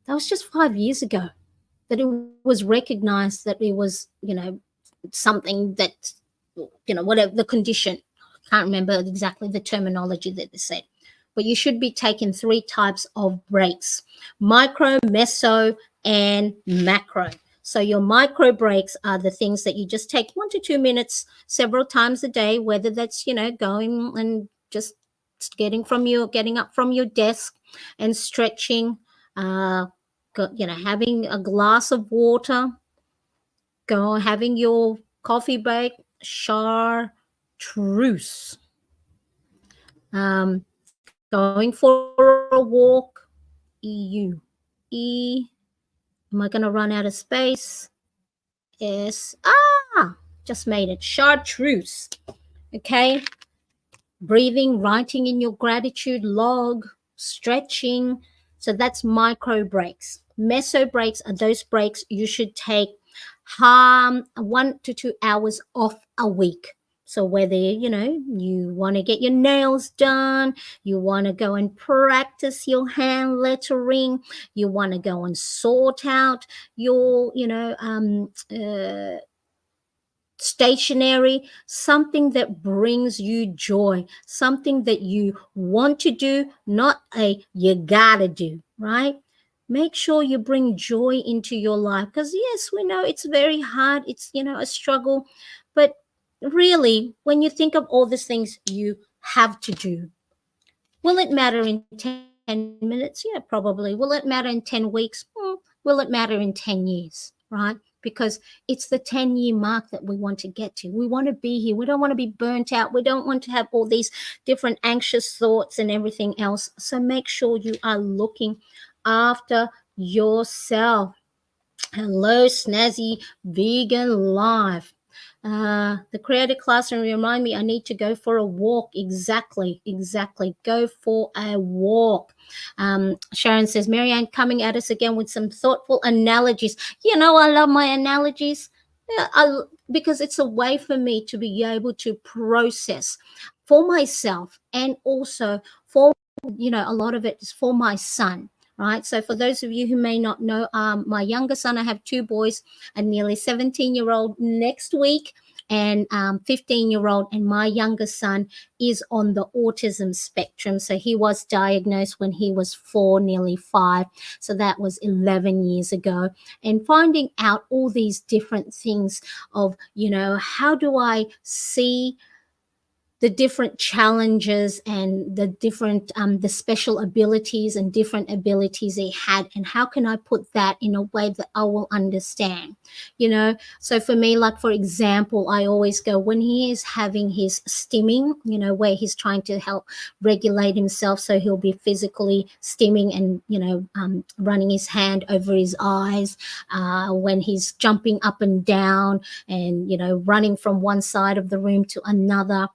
that was just 5 years ago that it was recognized that it was, something that, whatever the condition. Can't remember exactly the terminology that they said. But you should be taking three types of breaks: micro, meso, and macro. So your micro breaks are the things that you just take 1 to 2 minutes several times a day, whether that's, going and just getting up from your desk and stretching, uh, having a glass of water, having your coffee break, chartreuse, going for a walk, EU, E, am I going to run out of space? Just made it, chartreuse. Okay, breathing, writing in your gratitude log, stretching. So that's micro breaks. Meso breaks are those breaks you should take 1 to 2 hours off a week. So whether, you want to get your nails done, you want to go and practice your hand lettering, you want to go and sort out your, stationery, something that brings you joy, something that you want to do, not a you gotta do, right? Make sure you bring joy into your life, because yes, we know it's very hard, it's, a struggle, but really, when you think of all these things you have to do, will it matter in 10 minutes? Yeah, probably. Will it matter in 10 weeks? Will it matter in 10 years, right? Because it's the 10-year mark that we want to get to. We want to be here. We don't want to be burnt out. We don't want to have all these different anxious thoughts and everything else. So make sure you are looking after yourself. Hello, Snazzy Vegan Life. The creative classroom remind me I need to go for a walk. Exactly. Go for a walk. Sharon says, Marianne coming at us again with some thoughtful analogies. I love my analogies. Yeah, because it's a way for me to be able to process for myself, and also for, a lot of it is for my son. Right. So for those of you who may not know, my younger son, I have two boys, a nearly 17-year-old next week, and 15-year-old, and my younger son is on the autism spectrum. So he was diagnosed when he was 4, nearly 5. So that was 11 years ago. And finding out all these different things of, how do I see the different challenges and the different the special abilities and different abilities they had, and how can I put that in a way that I will understand. So for me, like for example, I always go, when he is having his stimming, where he's trying to help regulate himself, so he'll be physically stimming and running his hand over his eyes, when he's jumping up and down and running from one side of the room to another.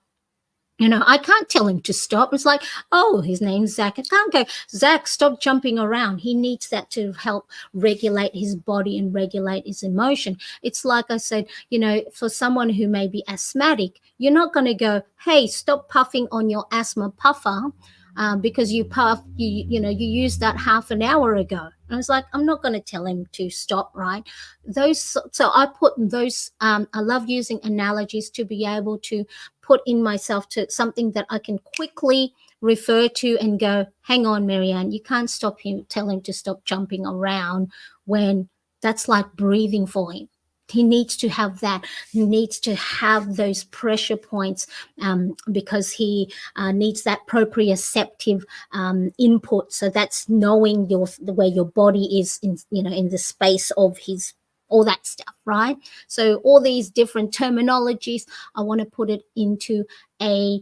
I can't tell him to stop. It's like, oh, his name's Zach. I can't go, Zach, stop jumping around. He needs that to help regulate his body and regulate his emotion. It's like I said, for someone who may be asthmatic, you're not going to go, hey, stop puffing on your asthma puffer, because you puff, you used that half an hour ago. And I was like, I'm not going to tell him to stop, right? So I put those, I love using analogies to be able to put in myself to something that I can quickly refer to and go, hang on, Marianne, you can't tell him to stop jumping around, when that's like breathing for him. He needs to have that. He needs to have those pressure points, because he needs that proprioceptive input. So that's knowing the way your body is in the space of his, all that stuff, right? So all these different terminologies, I want to put it into a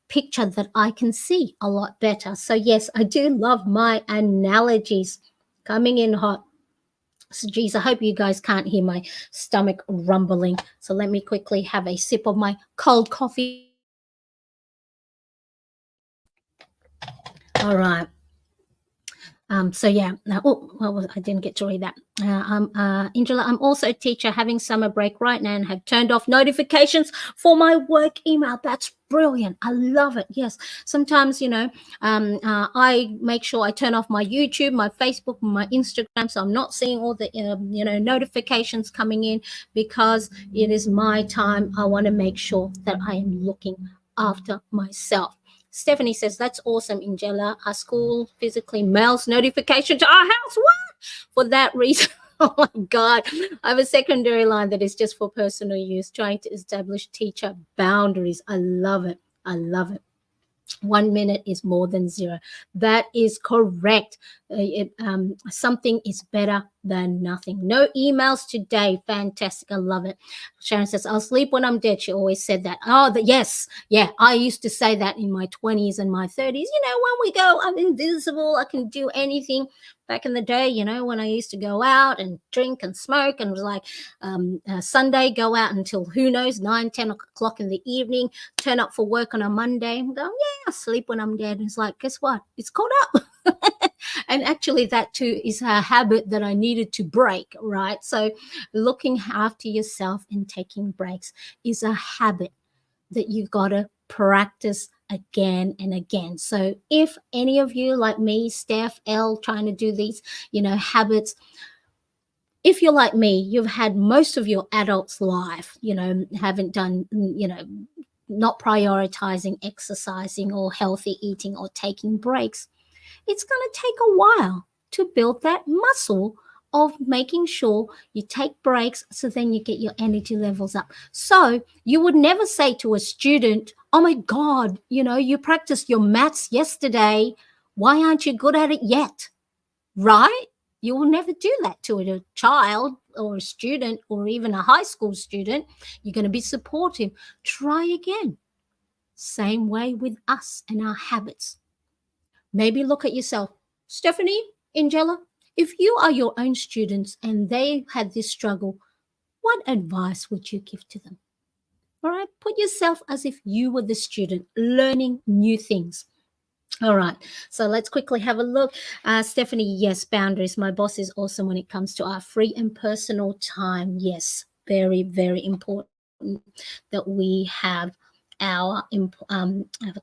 picture that I can see a lot better. So yes, I do love my analogies. Coming in hot. So geez, I hope you guys can't hear my stomach rumbling. So let me quickly have a sip of my cold coffee. All right. So yeah, I didn't get to read that. Angela, I'm also a teacher having summer break right now and have turned off notifications for my work email. That's brilliant. I love it. Yes. Sometimes, I make sure I turn off my YouTube, my Facebook, my Instagram, so I'm not seeing all the, notifications coming in, because it is my time. I want to make sure that I am looking after myself. Stephanie says, that's awesome, Angela. Our school physically mails notification to our house. What? For that reason. Oh my God. I have a secondary line that is just for personal use, trying to establish teacher boundaries. I love it. I love it. 1 minute is more than zero. That is correct. Something is better than nothing. No emails today. Fantastic. I love it. Sharon says, I'll sleep when I'm dead. She always said that. Oh, yes. Yeah, I used to say that in my 20s and my 30s. When we go, I'm invisible. I can do anything. Back in the day, when I used to go out and drink and smoke, and it was like Sunday, go out until who knows, 9, 10 o'clock in the evening, turn up for work on a Monday and go, yeah, I'll sleep when I'm dead. And it's like, guess what? It's caught up. And actually that too is a habit that I needed to break, right? So looking after yourself and taking breaks is a habit that you got to practice again and again. So if any of you like me, Steph, L, trying to do these, habits, if you're like me, you've had most of your adult's life, haven't done, not prioritizing exercising or healthy eating or taking breaks, it's going to take a while to build that muscle of making sure you take breaks, so then you get your energy levels up. So you would never say to a student, oh my God, you practiced your maths yesterday. Why aren't you good at it yet? Right? You will never do that to a child or a student or even a high school student. You're going to be supportive. Try again. Same way with us and our habits. Maybe look at yourself. Stephanie, Angela, if you are your own students and they had this struggle, what advice would you give to them? All right, put yourself as if you were the student learning new things. All right, so let's quickly have a look. Stephanie, yes, boundaries. My boss is awesome when it comes to our free and personal time. Yes, very, very important that we have our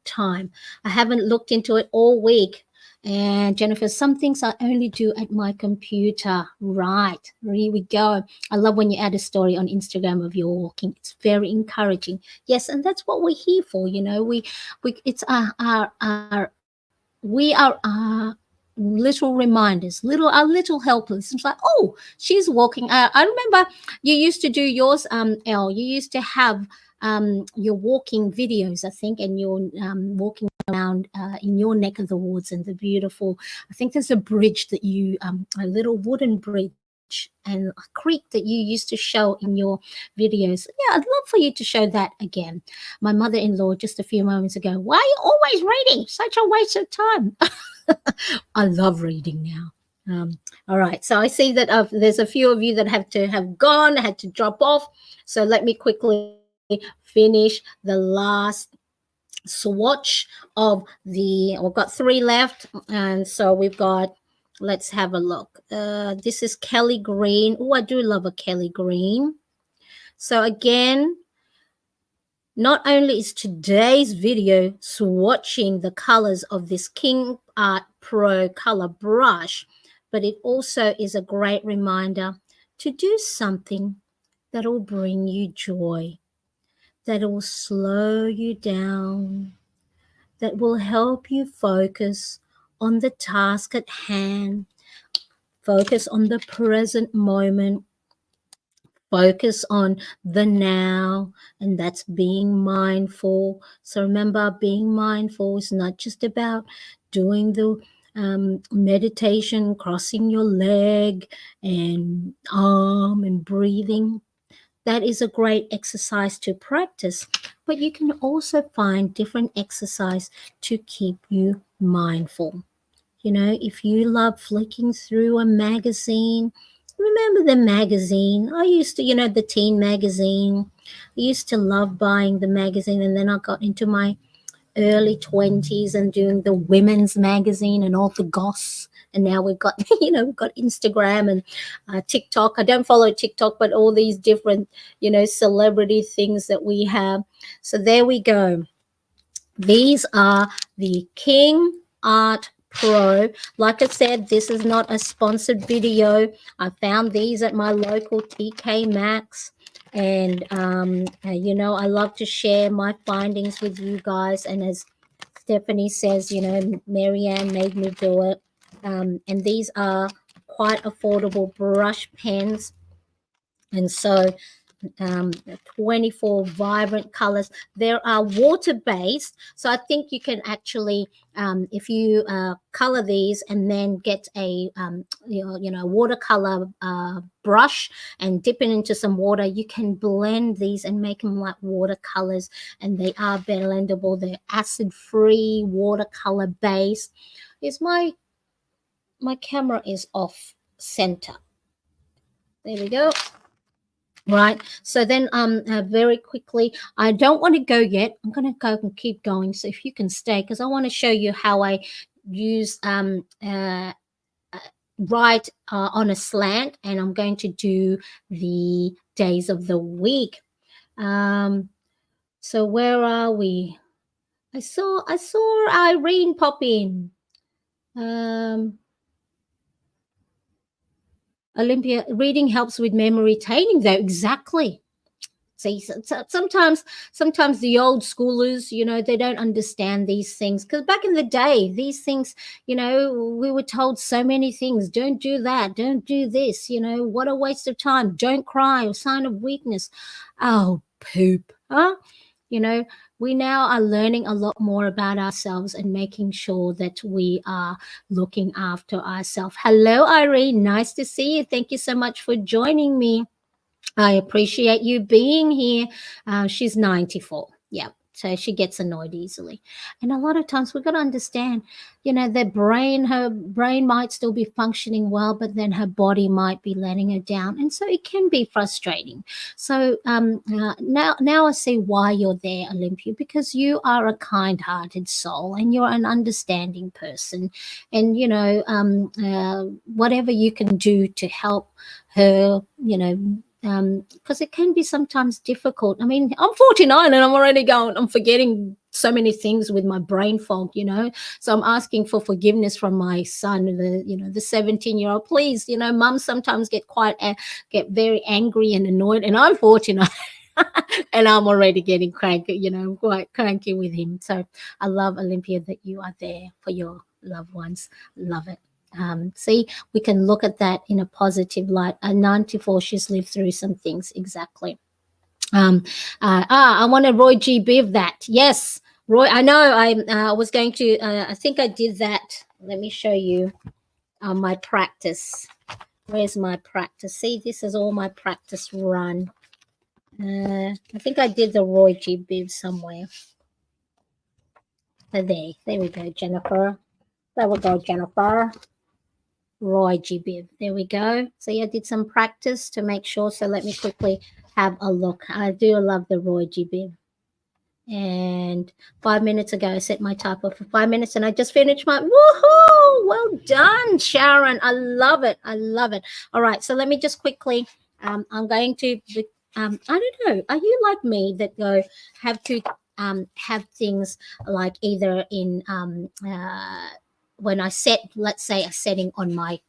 time. I haven't looked into it all week. And Jennifer, some things I only do at my computer. Right, here we go. I love when you add a story on Instagram of your walking. It's very encouraging. Yes, and that's what we're here for. It's we are little reminders, our little helpers. It's like, oh, she's walking. I remember you used to do yours, Elle. You used to have your walking videos, I think, and you're walking around in your neck of the woods, and the beautiful, I think there's a bridge that you, a little wooden bridge and a creek that you used to show in your videos. Yeah, I'd love for you to show that again. My mother-in-law just a few moments ago, why are you always reading? Such a waste of time. I love reading now. All right, so I see that there's a few of you that have gone, had to drop off. So let me quickly finish the last swatch of we've got 3 left, and so we've got, let's have a look. This is Kelly Green. Oh, I do love a Kelly Green. So again, not only is today's video swatching the colors of this Kingart Pro color brush, but it also is a great reminder to do something that will bring you joy, that will slow you down, that will help you focus on the task at hand, focus on the present moment, focus on the now, and that's being mindful. So remember, being mindful is not just about doing the meditation, crossing your leg and arm and breathing. That is a great exercise to practice, but you can also find different exercise to keep you mindful. If you love flicking through a magazine, remember the magazine. I used to, the teen magazine. I used to love buying the magazine, and then I got into my early 20s and doing the women's magazine and all the goss. And now we've got, we've got Instagram and TikTok. I don't follow TikTok, but all these different, celebrity things that we have. So there we go. These are the Kingart Pro. Like I said, this is not a sponsored video. I found these at my local TK Maxx. And, I love to share my findings with you guys. And as Stephanie says, Marianne made me do it. And these are quite affordable brush pens. And so 24 vibrant colors. There are water-based, so I think you can actually, if you color these and then get a watercolor brush and dip it into some water, you can blend these and make them like watercolors, and they are blendable. They're acid-free, watercolor based. Is my camera is off center. There we go. Right, so then very quickly, I don't want to go yet. I'm going to go and keep going, so if you can stay, because I want to show you how I use write on a slant, and I'm going to do the days of the week. So where are we? I saw Irene pop in. Olympia, reading helps with memory retaining, though. Exactly. See, sometimes the old schoolers, they don't understand these things, because back in the day, these things, we were told so many things. Don't do that. Don't do this. What a waste of time. Don't cry, a sign of weakness. Oh, poop. Huh? We now are learning a lot more about ourselves and making sure that we are looking after ourselves. Hello, Irene. Nice to see you. Thank you so much for joining me. I appreciate you being here. She's 94. Yeah. So she gets annoyed easily. And a lot of times we've got to understand, her brain might still be functioning well, but then her body might be letting her down. And so it can be frustrating. So now I see why you're there, Olympia, because you are a kind-hearted soul and you're an understanding person. And, whatever you can do to help her, because it can be sometimes difficult. I mean, I'm 49 and I'm already I'm forgetting so many things with my brain fog, so I'm asking for forgiveness from my son, the 17-year-old. Please, mum sometimes get very angry and annoyed, and I'm 49 and I'm already getting cranky, quite cranky with him. So I love, Olympia, that you are there for your loved ones. Love it. See, we can look at that in a positive light. At 94, she's lived through some things. Exactly. I want to Roy G. Biv that. Yes, Roy, I know. I was going to, I think I did that. Let me show you my practice. Where's my practice? See, this is all my practice run. I think I did the Roy G. Biv somewhere. There we go, Jennifer. There we go, Jennifer. Roy G. Biv. There we go. So I did some practice to make sure. So let me quickly have a look. I do love the Roy G. Biv. And 5 minutes ago, I set my typo for 5 minutes, and I just finished my, woohoo! Well done, Sharon. I love it. I love it. All right. So let me just quickly, I'm going to, I don't know. Are you like me that have to have things like either in, when I set, let's say, a setting on my,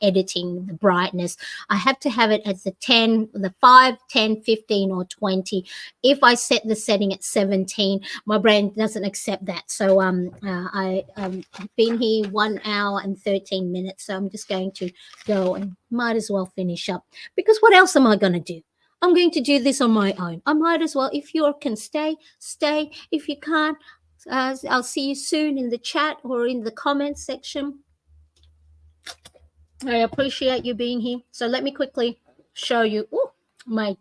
editing, the brightness, I have to have it at the 5, 10, 15, or 20. If I set the setting at 17, my brain doesn't accept that. So I've been here 1 hour and 13 minutes. So I'm just going to go and might as well finish up, because what else am I going to do? I'm going to do this on my own. I might as well. If you can stay. If you can't, I'll see you soon in the chat or in the comments section. I appreciate you being here. So let me quickly show you. Oh my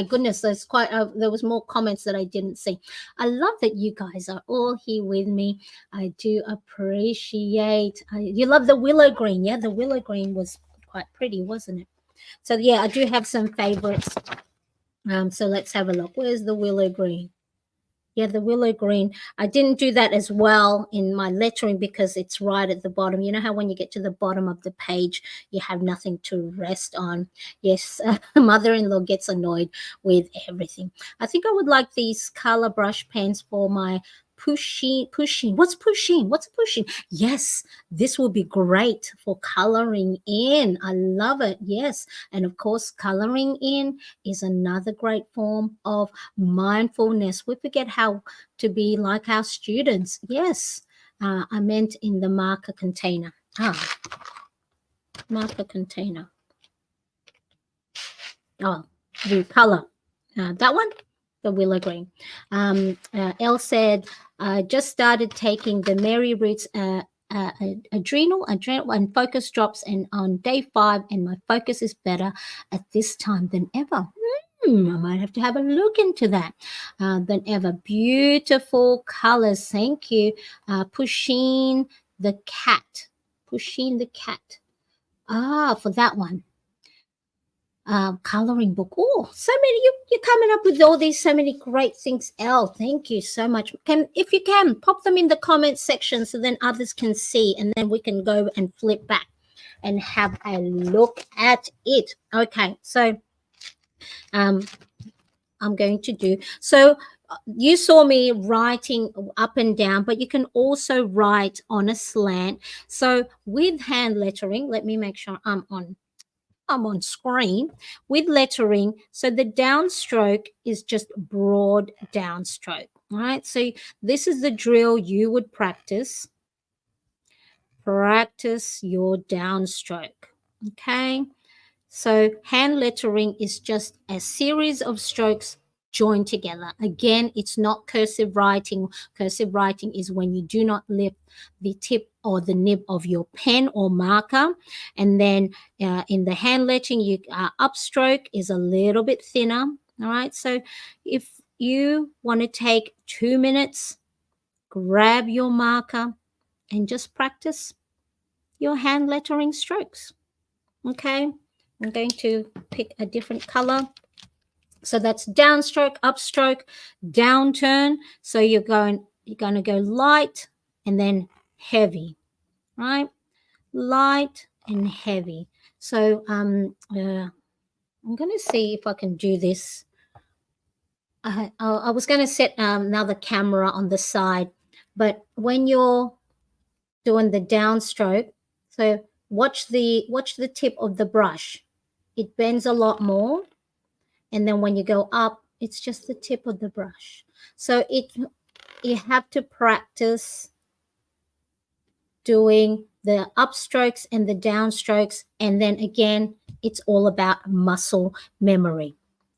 goodness, there was more comments that I didn't see. I love that you guys are all here with me. I do appreciate. You love the willow green. Yeah, the willow green was quite pretty, wasn't it? So yeah, I do have some favorites. So let's have a look. Where's the willow green? Yeah, the willow green. I didn't do that as well in my lettering because it's right at the bottom. You know how when you get to the bottom of the page, you have nothing to rest on. Yes, mother-in-law gets annoyed with everything. I think I would like these color brush pens for my pushing. What's pushing? What's pushing? Yes, this will be great for coloring in. I love it. Yes. And of course, coloring in is another great form of mindfulness. We forget how to be like our students. Yes, I meant in the marker container. Marker container. Oh, the color. That one, the willow green. Elle said, I just started taking the Mary Roots adrenal and focus drops, and on day 5, and my focus is better at this time than ever. I might have to have a look into that than ever. Beautiful colors. Thank you. Pushing the cat. Pushing the cat. For that one. Coloring book. Oh, so many. You're coming up with all these so many great things. Elle, thank you so much. If you can, pop them in the comments section so then others can see, and then we can go and flip back and have a look at it. Okay, so I'm going to do so. You saw me writing up and down, but you can also write on a slant. So with hand lettering, let me make sure I'm on screen. With lettering, so the downstroke is just broad downstroke. All right, so this is the drill you would practice. Practice your downstroke. Okay, so hand lettering is just a series of strokes joined together. Again, it's not cursive writing. Cursive writing is when you do not lift the tip or the nib of your pen or marker. And then in the hand lettering, upstroke is a little bit thinner. All right, so if you want to take 2 minutes, grab your marker and just practice your hand lettering strokes. Okay, I'm going to pick a different color. So that's downstroke, upstroke, downturn. So you're going to go light and then heavy, right? Light and heavy. So I'm going to see if I can do this. I was going to set another camera on the side, but when you're doing the downstroke, so watch the tip of the brush. It bends a lot more, and then when you go up, it's just the tip of the brush. So you have to practice doing the upstrokes and the downstrokes, and then again, it's all about muscle memory.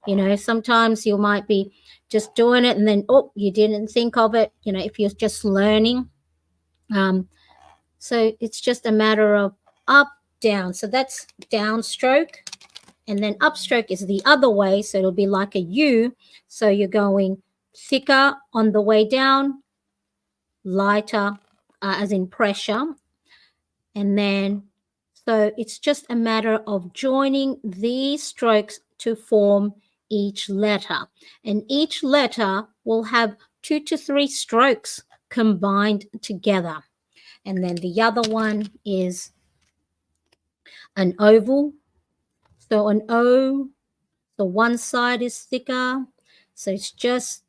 You know, sometimes you might be just doing it and then you didn't think of it. You know, if you're just learning, so it's just a matter of up, down. So that's downstroke. And then upstroke is the other way, so it'll be like a U. So you're going thicker on the way down, lighter as in pressure. And then, so it's just a matter of joining these strokes to form each letter. And each letter will have 2 to 3 strokes combined together. And then the other one is an oval. So an O, so one side is thicker. So it's just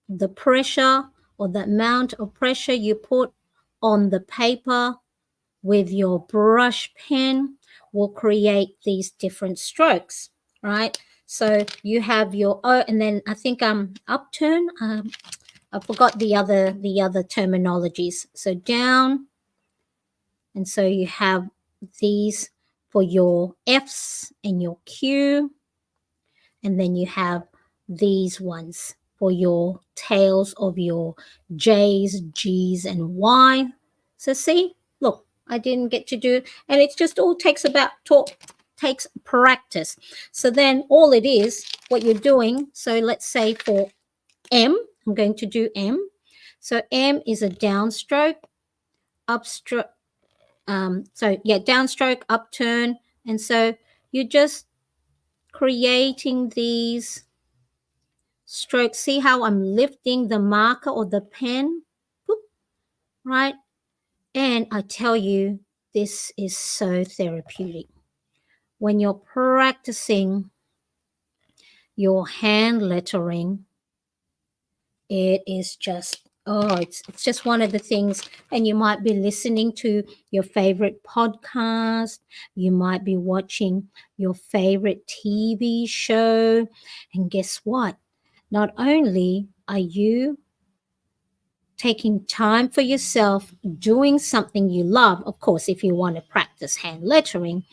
the pressure or the amount of pressure you put on the paper with your brush pen will create these different strokes, right? So you have your O, and then I think upturn. I forgot the other terminologies. So down, and so you have these for your F's and your Q, and then you have these ones for your tails of your J's, G's, and Y. So see, look, I didn't get to do, and it just all takes takes practice. So then all it is, what you're doing, so let's say for M, I'm going to do M. So M is a downstroke, upstroke, downstroke, upturn, and so you're just creating these stroke. See how I'm lifting the marker or the pen? Boop, right? And I tell you, this is so therapeutic. When you're practicing your hand lettering, it is just, oh, it's just one of the things. And you might be listening to your favorite podcast, you might be watching your favorite TV show, and guess what? Not only are you taking time for yourself, doing something you love, of course, if you want to practice hand lettering,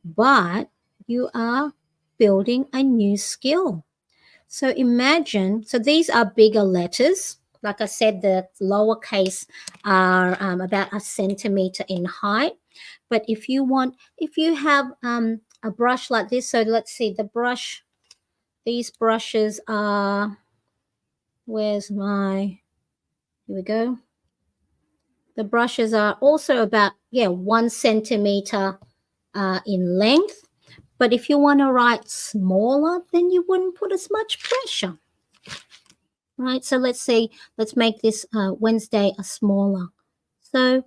but you are building a new skill. So imagine, so these are bigger letters. Like I said, the lowercase are about a centimeter in height. But if you want, if you have a brush like this, so let's see, the brush, these brushes are, where's my, here we go. The brushes are also about, 1 centimeter in length. But if you want to write smaller, then you wouldn't put as much pressure. Right, so let's make this Wednesday a smaller. So,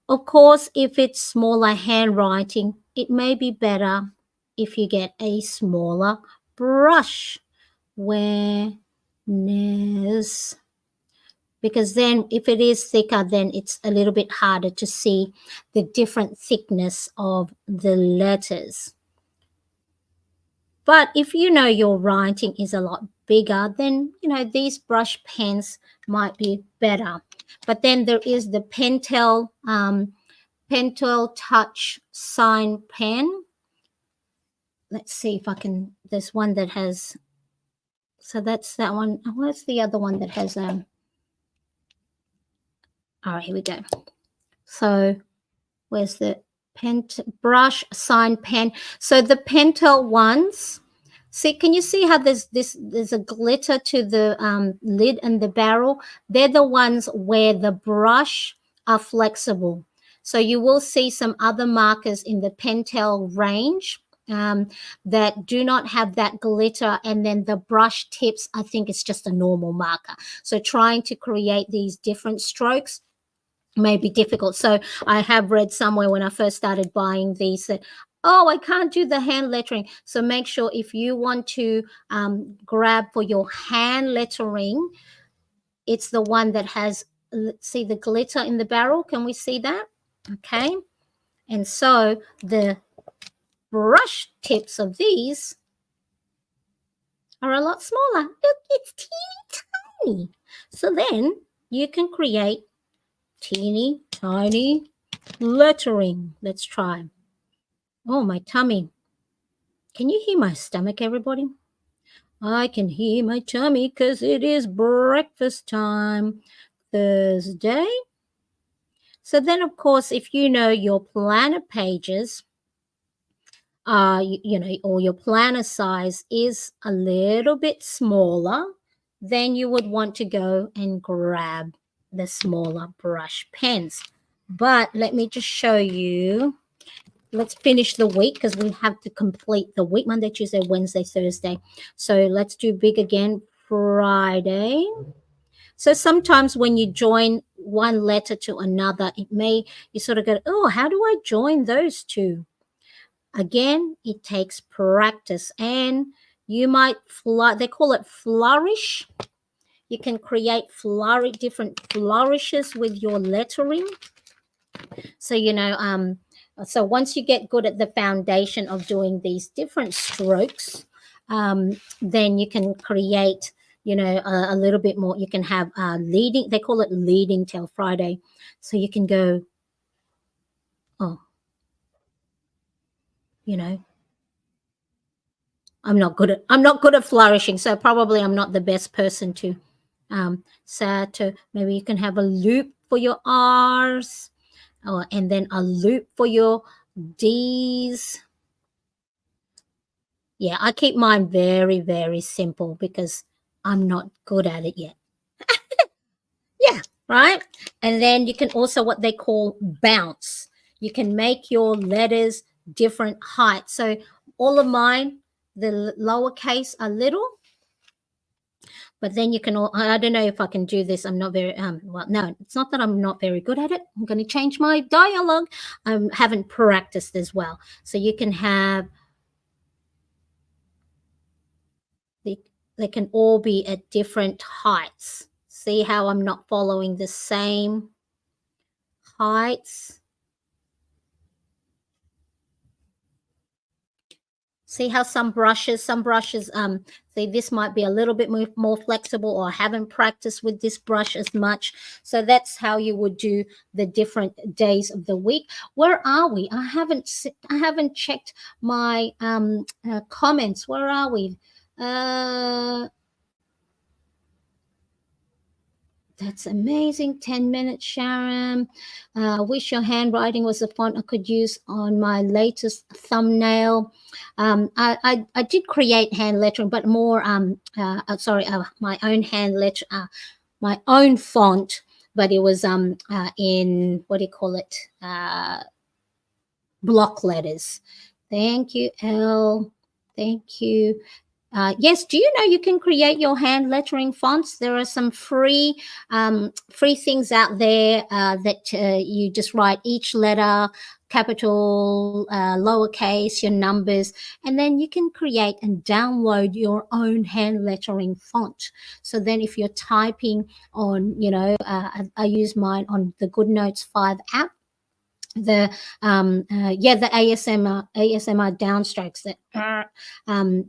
of course, if it's smaller handwriting, it may be better if you get a smaller brush. Whereas, because then if it is thicker, then it's a little bit harder to see the different thickness of the letters. But if you know your writing is a lot bigger, then, these brush pens might be better. But then there is the Pentel Touch Sign Pen. Let's see if I can, there's one that has, so that's that one. Where's the other one that has, all right, here we go. So where's the brush sign pen? So the Pentel ones, see, can you see how there's a glitter to the lid and the barrel? They're the ones where the brush are flexible. So you will see some other markers in the Pentel range that do not have that glitter, and then the brush tips, I think it's just a normal marker. So trying to create these different strokes may be difficult. So I have read somewhere when I first started buying these that, oh, I can't do the hand lettering. So make sure if you want to grab for your hand lettering, it's the one that has, let's see, the glitter in the barrel. Can we see that? Okay. And so the brush tips of these are a lot smaller. Look, it's teeny tiny. So then you can create teeny tiny lettering. Let's try. Oh, my tummy. Can you hear my stomach, everybody? I can hear my tummy because it is breakfast time, Thursday. So then, of course, if you know your planner pages, or your planner size is a little bit smaller, then you would want to go and grab the smaller brush pens. But let me just show you. Let's finish the week because we have to complete the week, Monday, Tuesday, Wednesday, Thursday. So let's do big again, Friday. So sometimes when you join one letter to another, you sort of go, oh, how do I join those two? Again, it takes practice, and you might they call it flourish. You can create different flourishes with your lettering. So, so once you get good at the foundation of doing these different strokes, then you can create, a little bit more. You can have leading, they call it leading till Friday. So you can go, oh, I'm not good at flourishing. So probably I'm not the best person to maybe you can have a loop for your R's, and then a loop for your D's. Yeah, I keep mine very, very simple because I'm not good at it yet. Yeah, right? And then you can also what they call bounce. You can make your letters different heights. So all of mine, the lowercase are little, But then you can, I don't know if I can do this. I'm not very, well, no, it's not that I'm not very good at it. I'm going to change my dialogue. I haven't practiced as well. So you can have, they can all be at different heights. See how I'm not following the same heights? See how some brushes, see this might be a little bit more flexible, or I haven't practiced with this brush as much. So that's how you would do the different days of the week. Where are we? I haven't checked my comments. Where are we? That's amazing. 10 minutes, Sharon. Wish your handwriting was the font I could use on my latest thumbnail. I did create hand lettering, but more, my own hand letter, my own font, but it was in, what do you call it? Block letters. Thank you, Elle. Thank you. Yes, do you know you can create your hand lettering fonts? There are some free things out there that you just write each letter, capital, lowercase, your numbers, and then you can create and download your own hand lettering font. So then if you're typing on, I use mine on the GoodNotes 5 app, the ASMR downstrokes that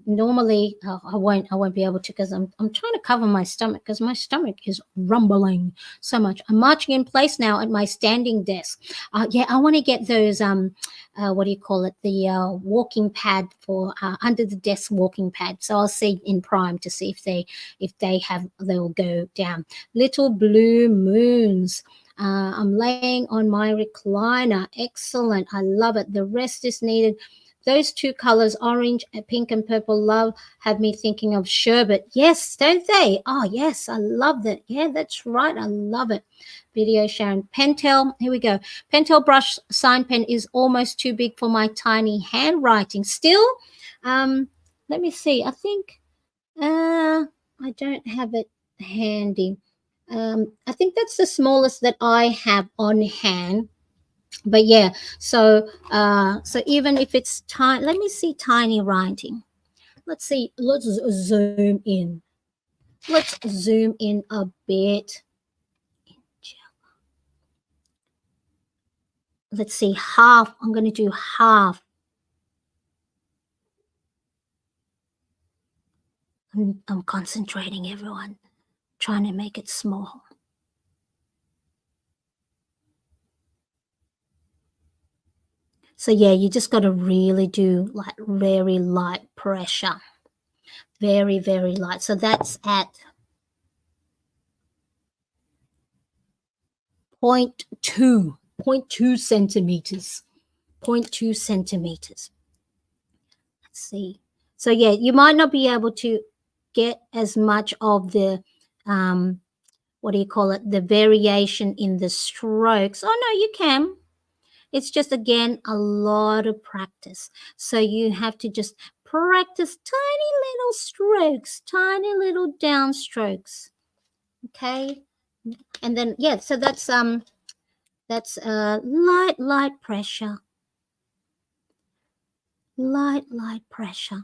normally I won't be able to, because I'm trying to cover my stomach, because my stomach is rumbling so much. I'm marching in place now at my standing desk. I want to get those what do you call it, the walking pad for under the desk walking pad. So I'll see in Prime to see if they'll go down. Little blue moons. I'm laying on my recliner. Excellent. I love it. The rest is needed. Those two colors, orange, pink, and purple, love, have me thinking of sherbet. Yes, don't they? Oh, yes, I love that. Yeah, that's right. I love it. Video, Sharon. Pentel, here we go. Pentel brush sign pen is almost too big for my tiny handwriting. Still, let me see. I think I don't have it handy. I think that's the smallest that I have on hand. But yeah, so even if it's tiny, let me see tiny writing. Let's see. Let's zoom in. Let's zoom in a bit. Let's see, half. I'm going to do half. I'm concentrating, everyone, trying to make it small. So yeah, you just got to really do like very light pressure. Very, very light. So that's at 0.2 centimeters. 0.2 centimeters. Let's see. So yeah, you might not be able to get as much of the what do you call it, the variation in the strokes. Oh no, you can. It's just, again, a lot of practice. So you have to just practice tiny little strokes, tiny little downstrokes. Okay, and then yeah, so that's light pressure. Light pressure.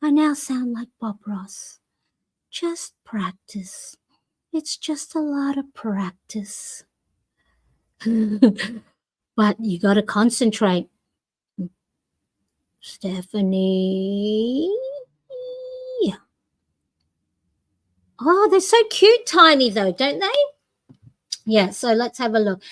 I now sound like Bob Ross. Just practice. It's just a lot of practice. But you got to concentrate. Stephanie. Oh, they're so cute, tiny though, don't they? Yeah, so let's have a look.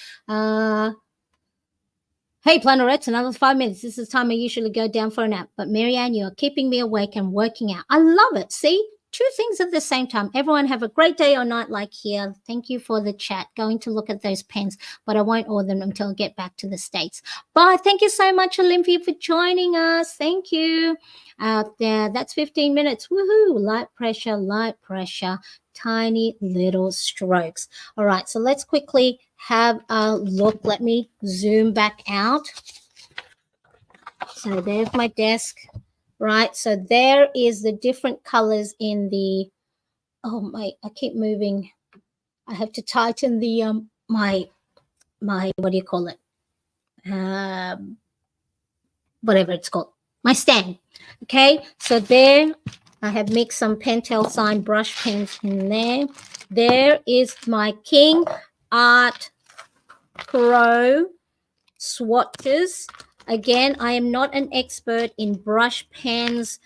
Hey, Plannerettes, another 5 minutes. This is the time I usually go down for a nap. But Marianne, you're keeping me awake and working out. I love it. See? Two things at the same time. Everyone have a great day or night like here. Thank you for the chat. Going to look at those pens, but I won't order them until I get back to the States. Bye. Thank you so much, Olympia, for joining us. Thank you. Out there, that's 15 minutes. Woohoo. Light pressure, tiny little strokes. All right, so let's quickly have a look. Let me zoom back out. So there's my desk. Right, so there is the different colors in the Oh my, I keep moving. I have to tighten the my what do you call it? Um, Whatever it's called, my stand. Okay, so there I have mixed some Pentel sign brush pens in there. There is my King Art Pro swatches. Again, I am not an expert in brush pens.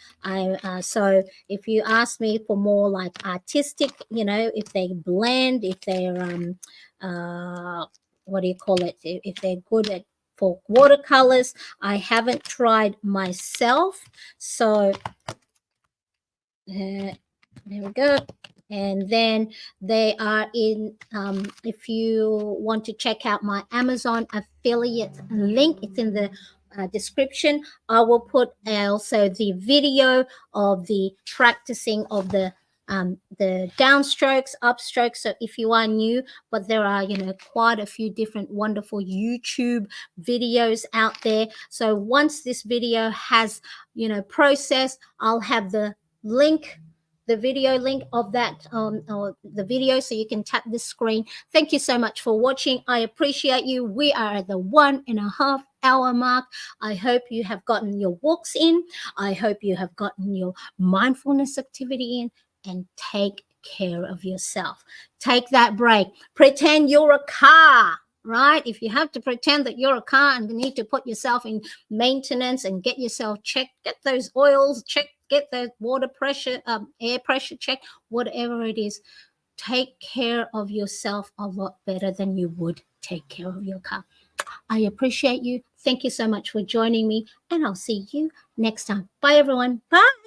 So if you ask me for more like artistic, if they blend, if they're what do you call it? If they're good at for watercolors, I haven't tried myself. So there we go. And then they are in, if you want to check out my Amazon affiliate link, it's in the description. I will put also the video of the practicing of the downstrokes, upstrokes. So if you are new, but there are, quite a few different wonderful YouTube videos out there. So once this video has, processed, I'll have the video link of that or the video, so you can tap the screen. Thank you so much for watching. I appreciate you. We are at the 1.5 hour mark. I hope you have gotten your walks in. I hope you have gotten your mindfulness activity in, and take care of yourself. Take that break. Pretend you're a car. Right? If you have to pretend that you're a car and you need to put yourself in maintenance and get yourself checked, get those oils checked, get the water pressure, air pressure checked, whatever it is, take care of yourself a lot better than you would take care of your car. I appreciate you. Thank you so much for joining me, and I'll see you next time. Bye, everyone. Bye.